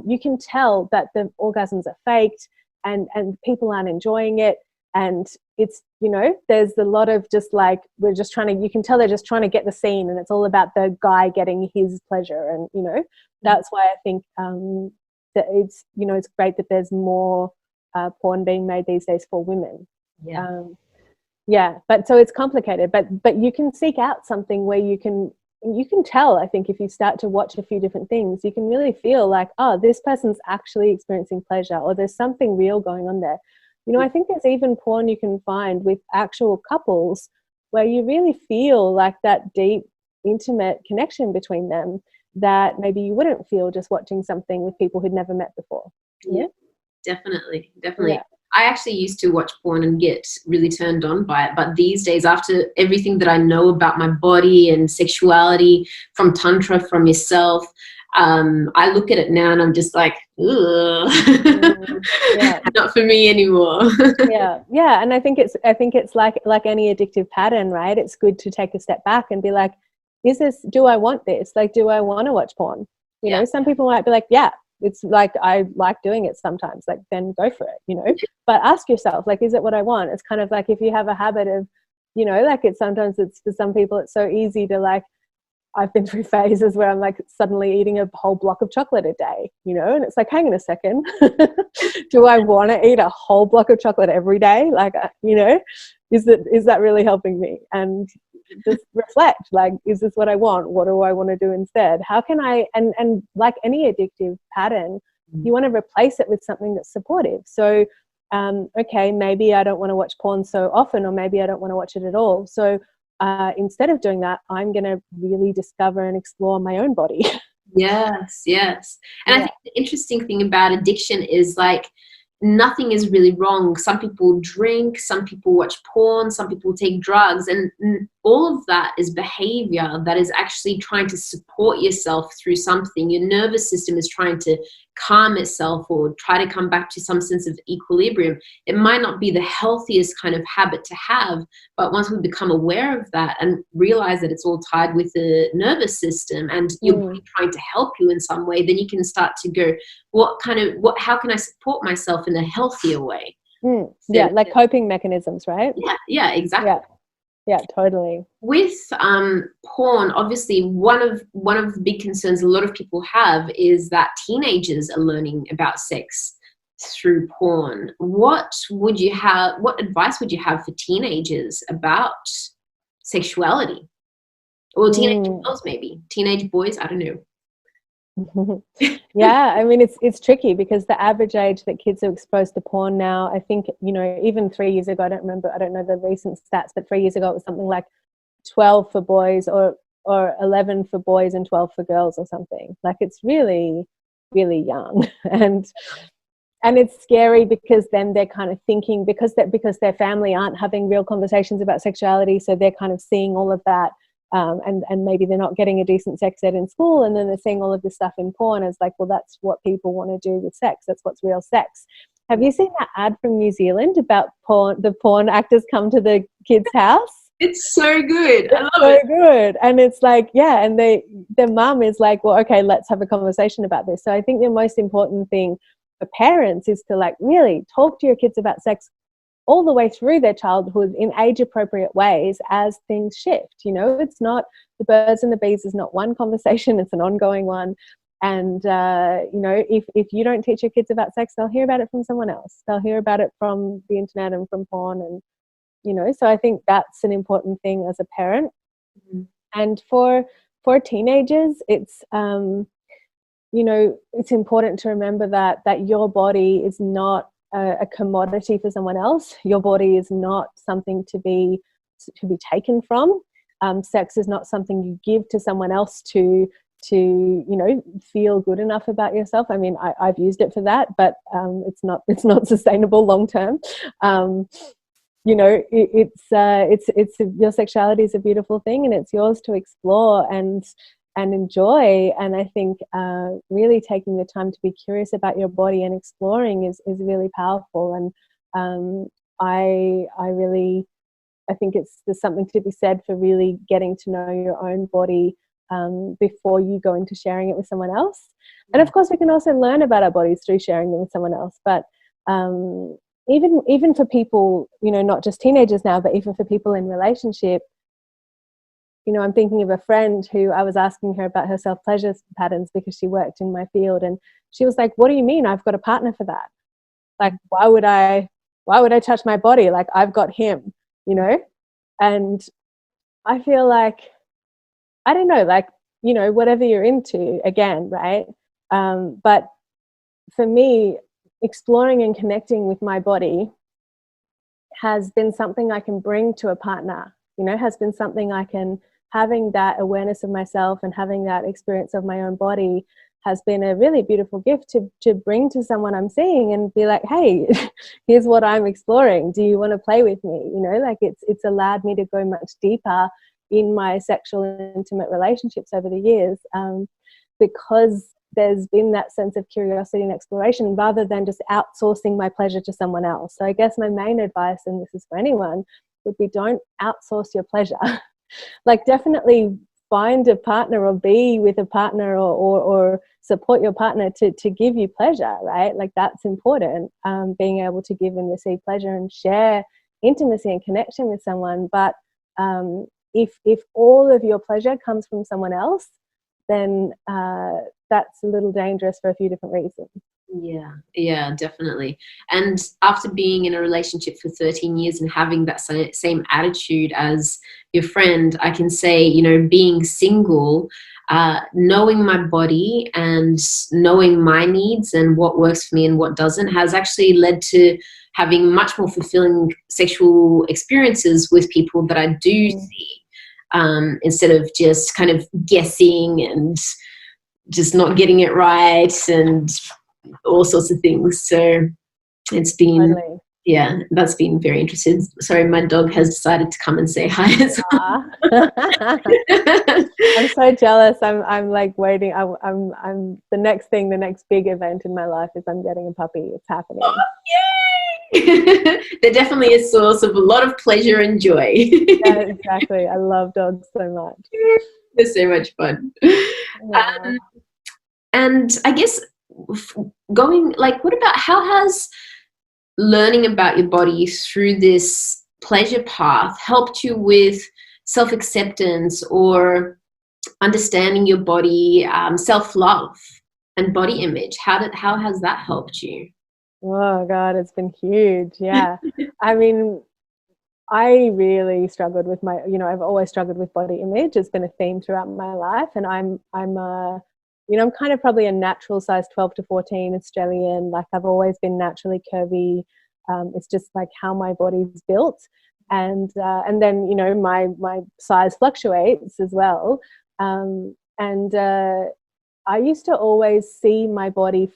you can tell that the orgasms are faked, and people aren't enjoying it. And it's, you know, there's a lot of just like, we're just trying to, you can tell they're just trying to get the scene, and it's all about the guy getting his pleasure. And, you know, that's why I think that it's, you know, it's great that there's more porn being made these days for women. Yeah. Yeah, but so it's complicated, but you can seek out something where you can tell, I think, if you start to watch a few different things, you can really feel like, oh, this person's actually experiencing pleasure, or there's something real going on there. You know, I think there's even porn you can find with actual couples where you really feel like that deep, intimate connection between them that maybe you wouldn't feel just watching something with people who'd never met before. Yeah, definitely. Yeah. I actually used to watch porn and get really turned on by it. But these days, after everything that I know about my body and sexuality, from Tantra, from yourself, I look at it now and I'm just like, ugh. Yeah. Not for me anymore. Yeah. And I think it's like any addictive pattern, right? It's good to take a step back and be like, do I want this? Like, do I want to watch porn? You know, some people might be like, yeah, it's like, I like doing it sometimes, like, then go for it, you know. But ask yourself, like, is it what I want? It's kind of like, if you have a habit of, you know, like, sometimes for some people it's so easy to, like, I've been through phases where I'm like suddenly eating a whole block of chocolate a day, you know, and it's like, hang on a second, do I want to eat a whole block of chocolate every day? Like, you know, is that really helping me? And just reflect, like, is this what I want? What do I want to do instead? How can I, and like any addictive pattern, you want to replace it with something that's supportive. So, okay, maybe I don't want to watch porn so often, or maybe I don't want to watch it at all. So instead of doing that, I'm going to really discover and explore my own body. Yes. And I think the interesting thing about addiction is, like, nothing is really wrong. Some people drink, some people watch porn, some people take drugs, and all of that is behavior that is actually trying to support yourself through something. Your nervous system is trying to calm itself or try to come back to some sense of equilibrium. It might not be the healthiest kind of habit to have, but once we become aware of that and realize that it's all tied with the nervous system and your body trying to help you in some way, then you can start to go, how can I support myself in a healthier way? Yeah, like coping mechanisms, right? Yeah, exactly. Yeah, totally. With porn, obviously, one of the big concerns a lot of people have is that teenagers are learning about sex through porn. What advice would you have for teenagers about sexuality? Or teenage girls, maybe. Teenage boys, I don't know. Yeah, I mean, it's tricky because the average age that kids are exposed to porn now, I think, you know, even 3 years ago, I don't know the recent stats, but 3 years ago it was something like 12 for boys or 11 for boys and 12 for girls or something. Like, it's really, really young. And it's scary because then they're kind of thinking, because their family aren't having real conversations about sexuality, so they're kind of seeing all of that. And maybe they're not getting a decent sex ed in school, and then they're seeing all of this stuff in porn. It's like, well, that's what people want to do with sex. That's what's real sex. Have you seen that ad from New Zealand about porn? The porn actors come to the kids' house. It's so good. I love So it. good. And it's like, yeah, and their mum is like, well, okay, let's have a conversation about this. So I think the most important thing for parents is to like really talk to your kids about sex all the way through their childhood in age appropriate ways as things shift. You know, it's not, the birds and the bees is not one conversation, it's an ongoing one. And you know, if you don't teach your kids about sex, they'll hear about it from someone else, they'll hear about it from the internet and from porn. And you know, so I think that's an important thing as a parent. Mhm. And for teenagers, it's you know, it's important to remember that your body is not a commodity for someone else. Your body is not something to be taken from. Sex is not something you give to someone else to you know, feel good enough about yourself. I mean, I've used it for that, but it's not sustainable long term. You know, it's your sexuality is a beautiful thing, and it's yours to explore and enjoy. And I think really taking the time to be curious about your body and exploring is really powerful. And I really, I think there's something to be said for really getting to know your own body before you go into sharing it with someone else. And of course, we can also learn about our bodies through sharing them with someone else. But even for people, you know, not just teenagers now, but even for people in relationship, you know, I'm thinking of a friend who I was asking her about her self-pleasure patterns because she worked in my field, and she was like, what do you mean I've got a partner for that? Like, why would I touch my body? Like, I've got him, you know? And I feel like, I don't know, like, you know, whatever you're into, again, right? But for me, exploring and connecting with my body has been something I can bring to a partner, you know, has been something I can, having that awareness of myself and having that experience of my own body has been a really beautiful gift to bring to someone I'm seeing and be like, hey, here's what I'm exploring. Do you want to play with me? You know, like it's allowed me to go much deeper in my sexual intimate relationships over the years, because there's been that sense of curiosity and exploration rather than just outsourcing my pleasure to someone else. So I guess my main advice, and this is for anyone, would be don't outsource your pleasure. Like, definitely find a partner or be with a partner or support your partner to give you pleasure, right? Like, that's important, being able to give and receive pleasure and share intimacy and connection with someone. But if all of your pleasure comes from someone else, then that's a little dangerous for a few different reasons. Yeah, definitely. And after being in a relationship for 13 years and having that same attitude as your friend, I can say, you know, being single, knowing my body and knowing my needs and what works for me and what doesn't has actually led to having much more fulfilling sexual experiences with people that I do see, instead of just kind of guessing and just not getting it right and all sorts of things. So it's been, Totally. yeah, that's been very interesting. Sorry, my dog has decided to come and say hi as well. I'm so jealous. I'm like waiting. I'm the next big event in my life is I'm getting a puppy. It's happening. Oh, yay! They're definitely a source of a lot of pleasure and joy. Yeah, exactly. I love dogs so much. They're so much fun. Yeah. And I guess going, like, what about, how has learning about your body through this pleasure path helped you with self-acceptance or understanding your body, self-love and body image? How has that helped you? Oh God, it's been huge. Yeah. I mean, I really struggled with I've always struggled with body image. It's been a theme throughout my life, and I'm I'm kind of probably a natural size 12 to 14 Australian. Like, I've always been naturally curvy. It's just like how my body's built, and then my size fluctuates as well. And I used to always see my body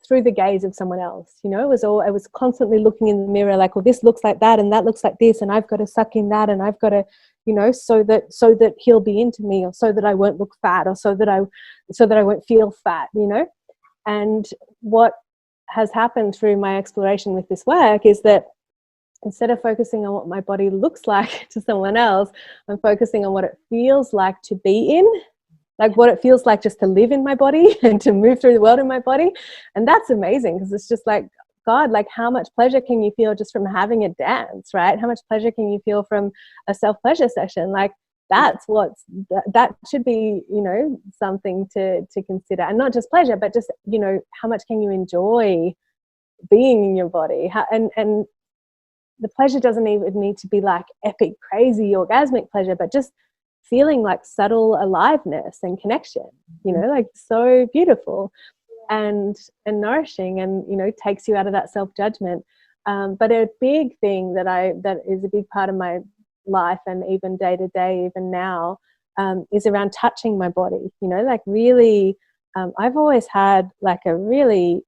through the gaze of someone else. I was constantly looking in the mirror like, well, this looks like that and that looks like this, and I've got to suck in that, and I've got to, so that he'll be into me, or so that I won't look fat, or so that I won't feel fat, And what has happened through my exploration with this work is that instead of focusing on what my body looks like to someone else, I'm focusing on what it feels like to be in, like what it feels like just to live in my body and to move through the world in my body. And that's amazing, because it's just like, God, like how much pleasure can you feel just from having a dance, right? How much pleasure can you feel from a self-pleasure session? Like that should be, you know, something to consider. And not just pleasure, but just, you know, how much can you enjoy being in your body? And the pleasure doesn't even need to be like epic, crazy, orgasmic pleasure, but just feeling like subtle aliveness and connection, you know, like so beautiful and nourishing, and, you know, takes you out of that self-judgment. But a big thing that is a big part of my life, and even day to day, even now, is around touching my body, you know, like really, I've always had like a really,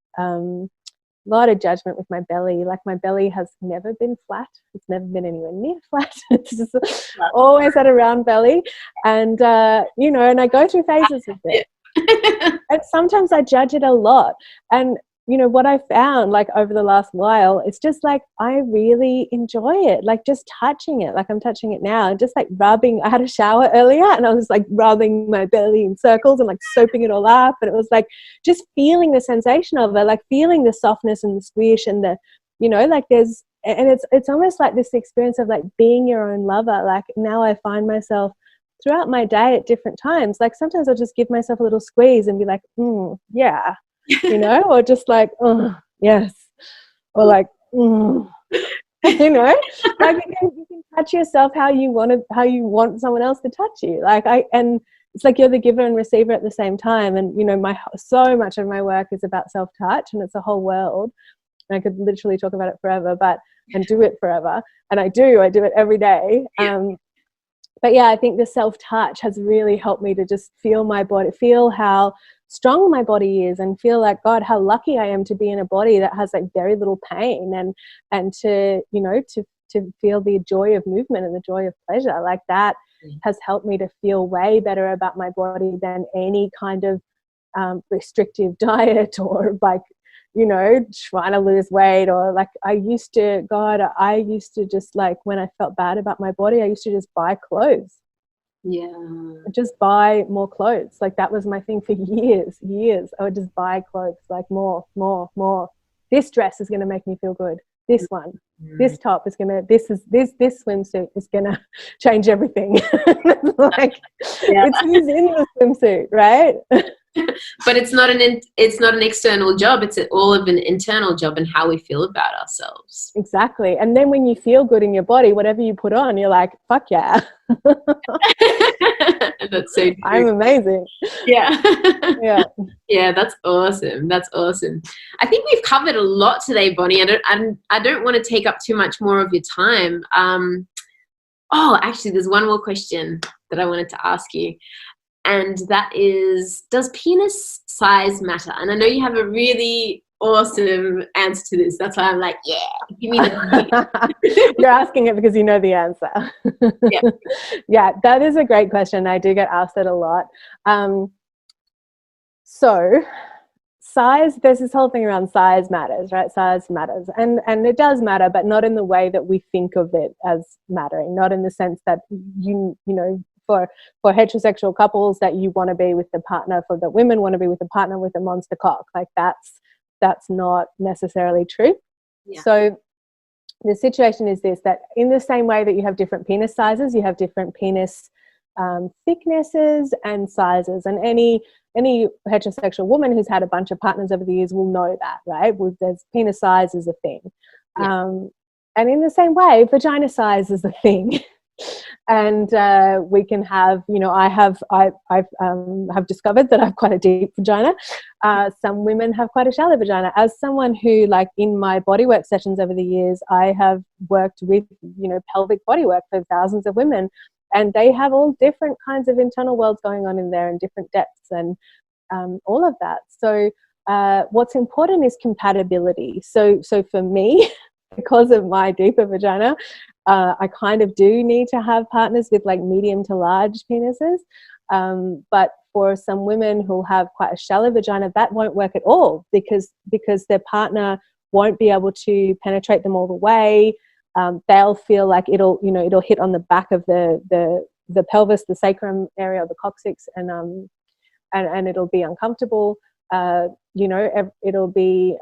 lot of judgment with my belly. Like my belly has never been flat. It's never been anywhere near flat. It's just always had a round belly. And, you know, and I go through phases of it. And sometimes I judge it a lot. And, you know, what I found like over the last while, it's just like, I really enjoy it. Like just touching it, like I'm touching it now, and just like rubbing. I had a shower earlier and I was like rubbing my belly in circles and like soaping it all up. And it was like just feeling the sensation of it, like feeling the softness and the squish and the, you know, like there's, and it's almost like this experience of like being your own lover. Like now I find myself throughout my day at different times, like sometimes I'll just give myself a little squeeze and be like, yeah, you know, or just like, oh, yes, or like, you know, like you can touch yourself how you want someone else to touch you. Like and it's like you're the giver and receiver at the same time. And, you know, so much of my work is about self-touch, and it's a whole world. And I could literally talk about it forever, and do it forever. And I do it every day. But yeah, I think the self-touch has really helped me to just feel my body, feel how strong my body is, and feel like, God, how lucky I am to be in a body that has like very little pain, and to, you know, to feel the joy of movement and the joy of pleasure. Like that has helped me to feel way better about my body than any kind of restrictive diet, or like, you know, trying to lose weight, or like I used to just like, when I felt bad about my body, I used to just buy clothes. Yeah. Just buy more clothes. Like that was my thing for years. I would just buy clothes, like more. This dress is going to make me feel good. This one, this top is going to, this swimsuit is going to change everything. Like it's who's in the swimsuit, right? But it's not an external job. It's all of an internal job, and how we feel about ourselves. Exactly. And then when you feel good in your body, whatever you put on, you're like, fuck yeah. That's so true. I'm amazing. Yeah. Yeah. Yeah, that's awesome. I think we've covered a lot today, Bonnie. I don't want to take up too much more of your time. Actually, there's one more question that I wanted to ask you. And that is, does penis size matter? And I know you have a really awesome answer to this. That's why I'm like, yeah, give me the You're asking it because you know the answer. Yeah. Yeah, that is a great question. I do get asked it a lot. So size, there's this whole thing around size matters, right? Size matters. And it does matter, but not in the way that we think of it as mattering. Not in the sense that you know, for heterosexual couples, that you want to be with the partner, for the women want to be with a partner with a monster cock. Like that's not necessarily true. Yeah. So the situation is this, that in the same way that you have different penis sizes, you have different penis thicknesses and sizes. And any heterosexual woman who's had a bunch of partners over the years will know that, right? There's penis size is a thing. Yeah. And in the same way, vagina size is a thing. And we can have, you know, I've discovered that I have quite a deep vagina. Some women have quite a shallow vagina. As someone who, like, in my bodywork sessions over the years, I have worked with, you know, pelvic bodywork for thousands of women, and they have all different kinds of internal worlds going on in there, and different depths, and all of that. So what's important is compatibility. So for me, because of my deeper vagina, I kind of do need to have partners with like medium to large penises. But for some women who'll have quite a shallow vagina, that won't work at all, because their partner won't be able to penetrate them all the way. they'll feel like it'll hit on the back of the pelvis, the sacrum area, the coccyx, and it'll be uncomfortable. It'll be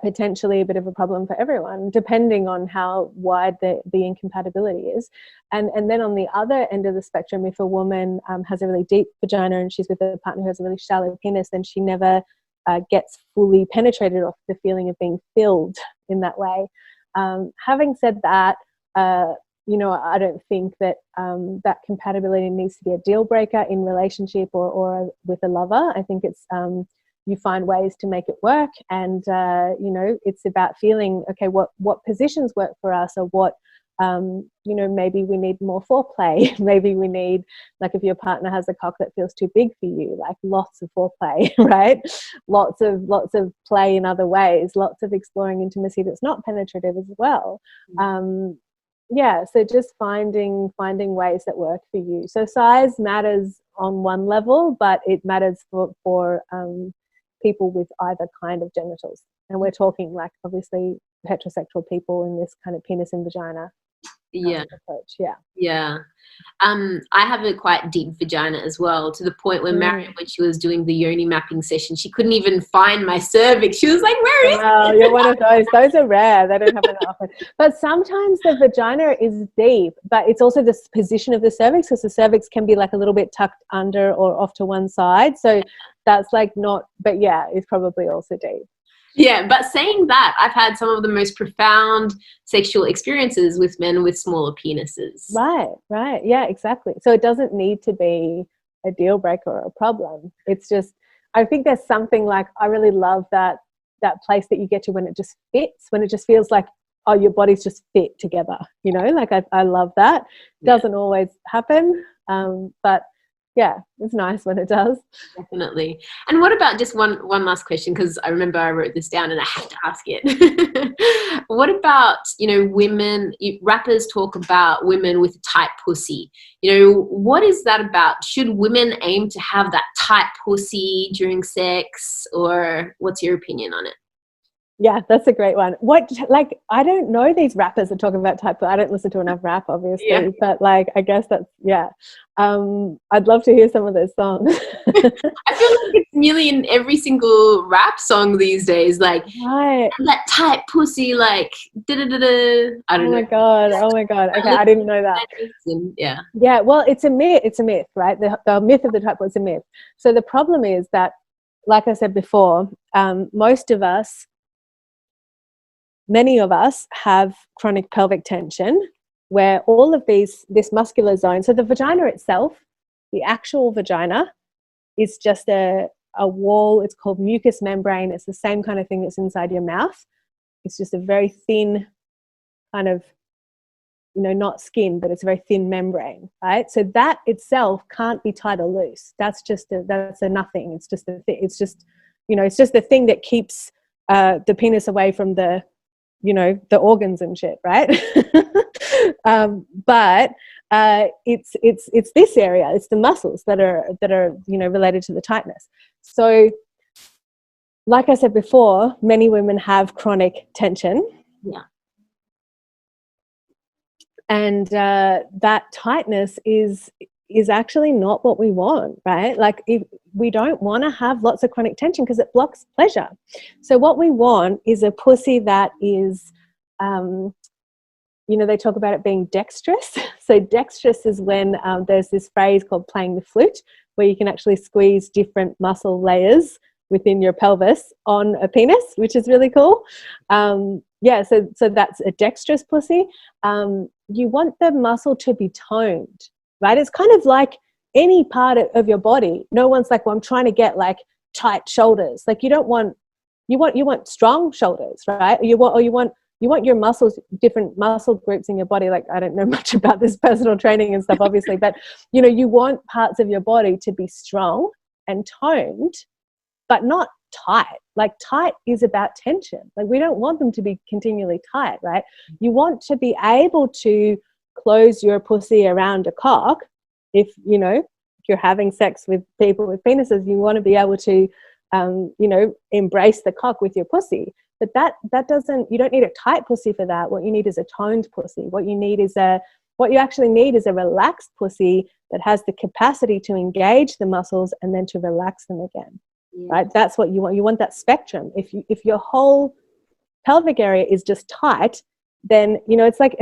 potentially a bit of a problem for everyone, depending on how wide the incompatibility is. And then on the other end of the spectrum, if a woman has a really deep vagina and she's with a partner who has a really shallow penis, then she never gets fully penetrated off the feeling of being filled in that way. Having said that, I don't think that that compatibility needs to be a deal breaker in relationship or with a lover. I think it's you find ways to make it work, and it's about feeling, okay, what positions work for us, or what maybe we need more foreplay. Maybe we need, like, if your partner has a cock that feels too big for you, like lots of foreplay, right? Lots of play in other ways, lots of exploring intimacy that's not penetrative as well. So just finding ways that work for you. So size matters on one level, but it matters for people with either kind of genitals, and we're talking, like, obviously heterosexual people in this kind of penis and vagina approach. I have a quite deep vagina as well, to the point where Mariam, when she was doing the yoni mapping session, she couldn't even find my cervix. She was like, where is it? You're one of those are rare, they don't happen often. But sometimes the vagina is deep, but it's also the position of the cervix, because the cervix can be like a little bit tucked under or off to one side, so that's like not, but it's probably also deep. Yeah, but saying that, I've had some of the most profound sexual experiences with men with smaller penises. Right. Yeah, exactly. So it doesn't need to be a deal breaker or a problem. It's just, I think there's something like, I really love that place that you get to when it just fits, when it just feels like, oh, your bodies just fit together, like I love that. It doesn't always happen, but yeah, it's nice when it does. Definitely. And what about, just one last question, because I remember I wrote this down and I have to ask it. What about, women, rappers talk about women with a tight pussy. What is that about? Should women aim to have that tight pussy during sex, or what's your opinion on it? Yeah, that's a great one. I don't know these rappers are talking about type. I don't listen to enough rap, obviously, but I guess that's, I'd love to hear some of those songs. I feel like it's nearly in every single rap song these days, like, right, that tight pussy, like, da-da-da-da. I don't know. Oh my God. Okay, I didn't know that. Yeah, well, it's a myth, right? The myth of the tight pussy is a myth. So the problem is that, like I said before, many of us have chronic pelvic tension, where all of this muscular zone, so the vagina itself, the actual vagina, is just a wall. It's called mucous membrane. It's the same kind of thing that's inside your mouth. It's just a very thin kind of, not skin, but it's a very thin membrane, right? So that itself can't be tight or loose. That's a nothing. It's just it's just the thing that keeps the penis away from the organs and shit, right? But it's this area, it's the muscles that are related to the tightness. So, like I said before, many women have chronic tension. Yeah. And that tightness is actually not what we want, right? Like, we don't want to have lots of chronic tension because it blocks pleasure. So what we want is a pussy that is, they talk about it being dexterous. So dexterous is when there's this phrase called playing the flute, where you can actually squeeze different muscle layers within your pelvis on a penis, which is really cool. So that's a dexterous pussy. You want the muscle to be toned, right? It's kind of like any part of your body. No one's like, well, I'm trying to get like tight shoulders. Like, you want strong shoulders, right? You want your muscles, different muscle groups in your body. Like, I don't know much about this personal training and stuff, obviously, but you want parts of your body to be strong and toned, but not tight. Like, tight is about tension. Like, we don't want them to be continually tight, right? You want to be able to close your pussy around a cock. If you're having sex with people with penises, you want to be able to embrace the cock with your pussy. But that doesn't, you don't need a tight pussy for that. What you need is a toned pussy. What you actually need is a relaxed pussy that has the capacity to engage the muscles and then to relax them again. Yeah. Right? That's what you want. You want that spectrum. If your whole pelvic area is just tight, then, you know, it's like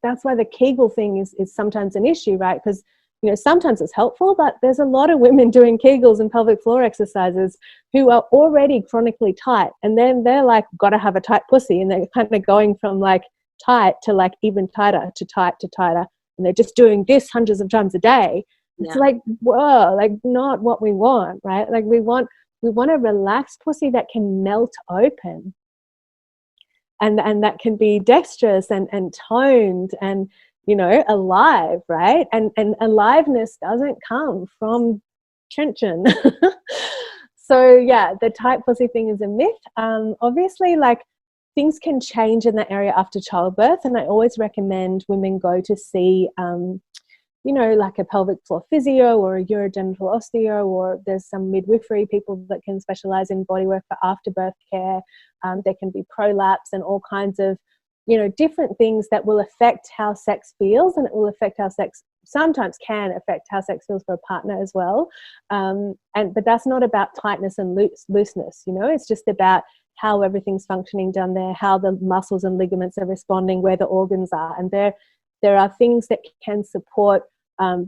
that's why the Kegel thing is sometimes an issue, right? Because, you know, sometimes it's helpful, but there's a lot of women doing Kegels and pelvic floor exercises who are already chronically tight, and then they're like, got to have a tight pussy, and they're kind of going from like tight to like even tighter to tight to tighter, and they're just doing this hundreds of times a day. It's like, whoa, like not what we want, right? Like we want a relaxed pussy that can melt open, and that can be dexterous and toned and, you know, alive, right? And aliveness doesn't come from chin chin. So yeah, the tight pussy thing is a myth. Obviously, like, things can change in that area after childbirth, and I always recommend women go to see, you know, like a pelvic floor physio or a urogenital osteo, or there's some midwifery people that can specialize in bodywork for afterbirth care. There can be prolapse and all kinds of, you know, different things that will affect how sex feels, and it will affect how sex sometimes can affect how sex feels for a partner as well. But that's not about tightness and looseness, you know, it's just about how everything's functioning down there, how the muscles and ligaments are responding, where the organs are. And there are things that can support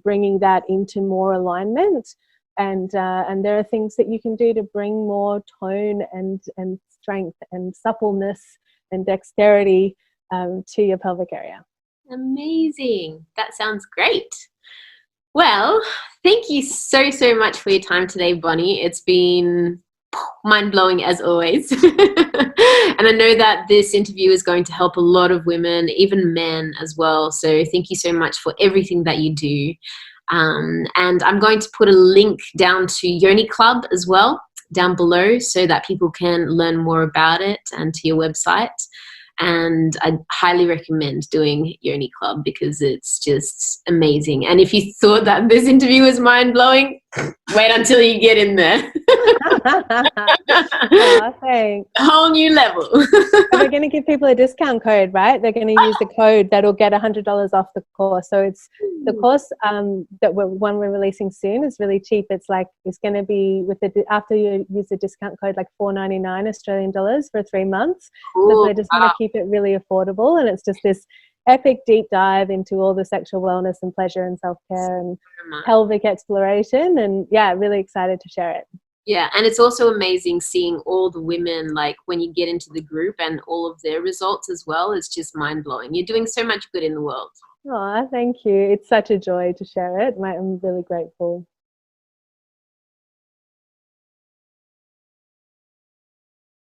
bringing that into more alignment. And there are things that you can do to bring more tone and strength and suppleness and dexterity to your pelvic area. Amazing. That sounds great. Well, thank you so much for your time today, Bonnie. It's been mind-blowing as always. And I know that this interview is going to help a lot of women, even men as well. So thank you so much for everything that you do. And I'm going to put a link down to Yoni Club as well down below, so that people can learn more about it, and to your website. And I highly recommend doing Yoni Club because it's just amazing. And if you thought that this interview was mind-blowing, wait until you get in there. Oh, thanks. A whole new level. They're going to give people a discount code, right? They're going to use the code that'll get $100 off the course. So it's the course that we're releasing soon is really cheap. It's going to be after you use the discount code, like $4.99 Australian dollars for 3 months. Cool. So I just want to keep it really affordable, and it's just this epic deep dive into all the sexual wellness and pleasure and self-care and pelvic exploration. And yeah, really excited to share it. Yeah, and it's also amazing seeing all the women, like when you get into the group and all of their results as well. It's just mind-blowing. You're doing so much good in the world. Oh, thank you. It's such a joy to share it. I'm really grateful.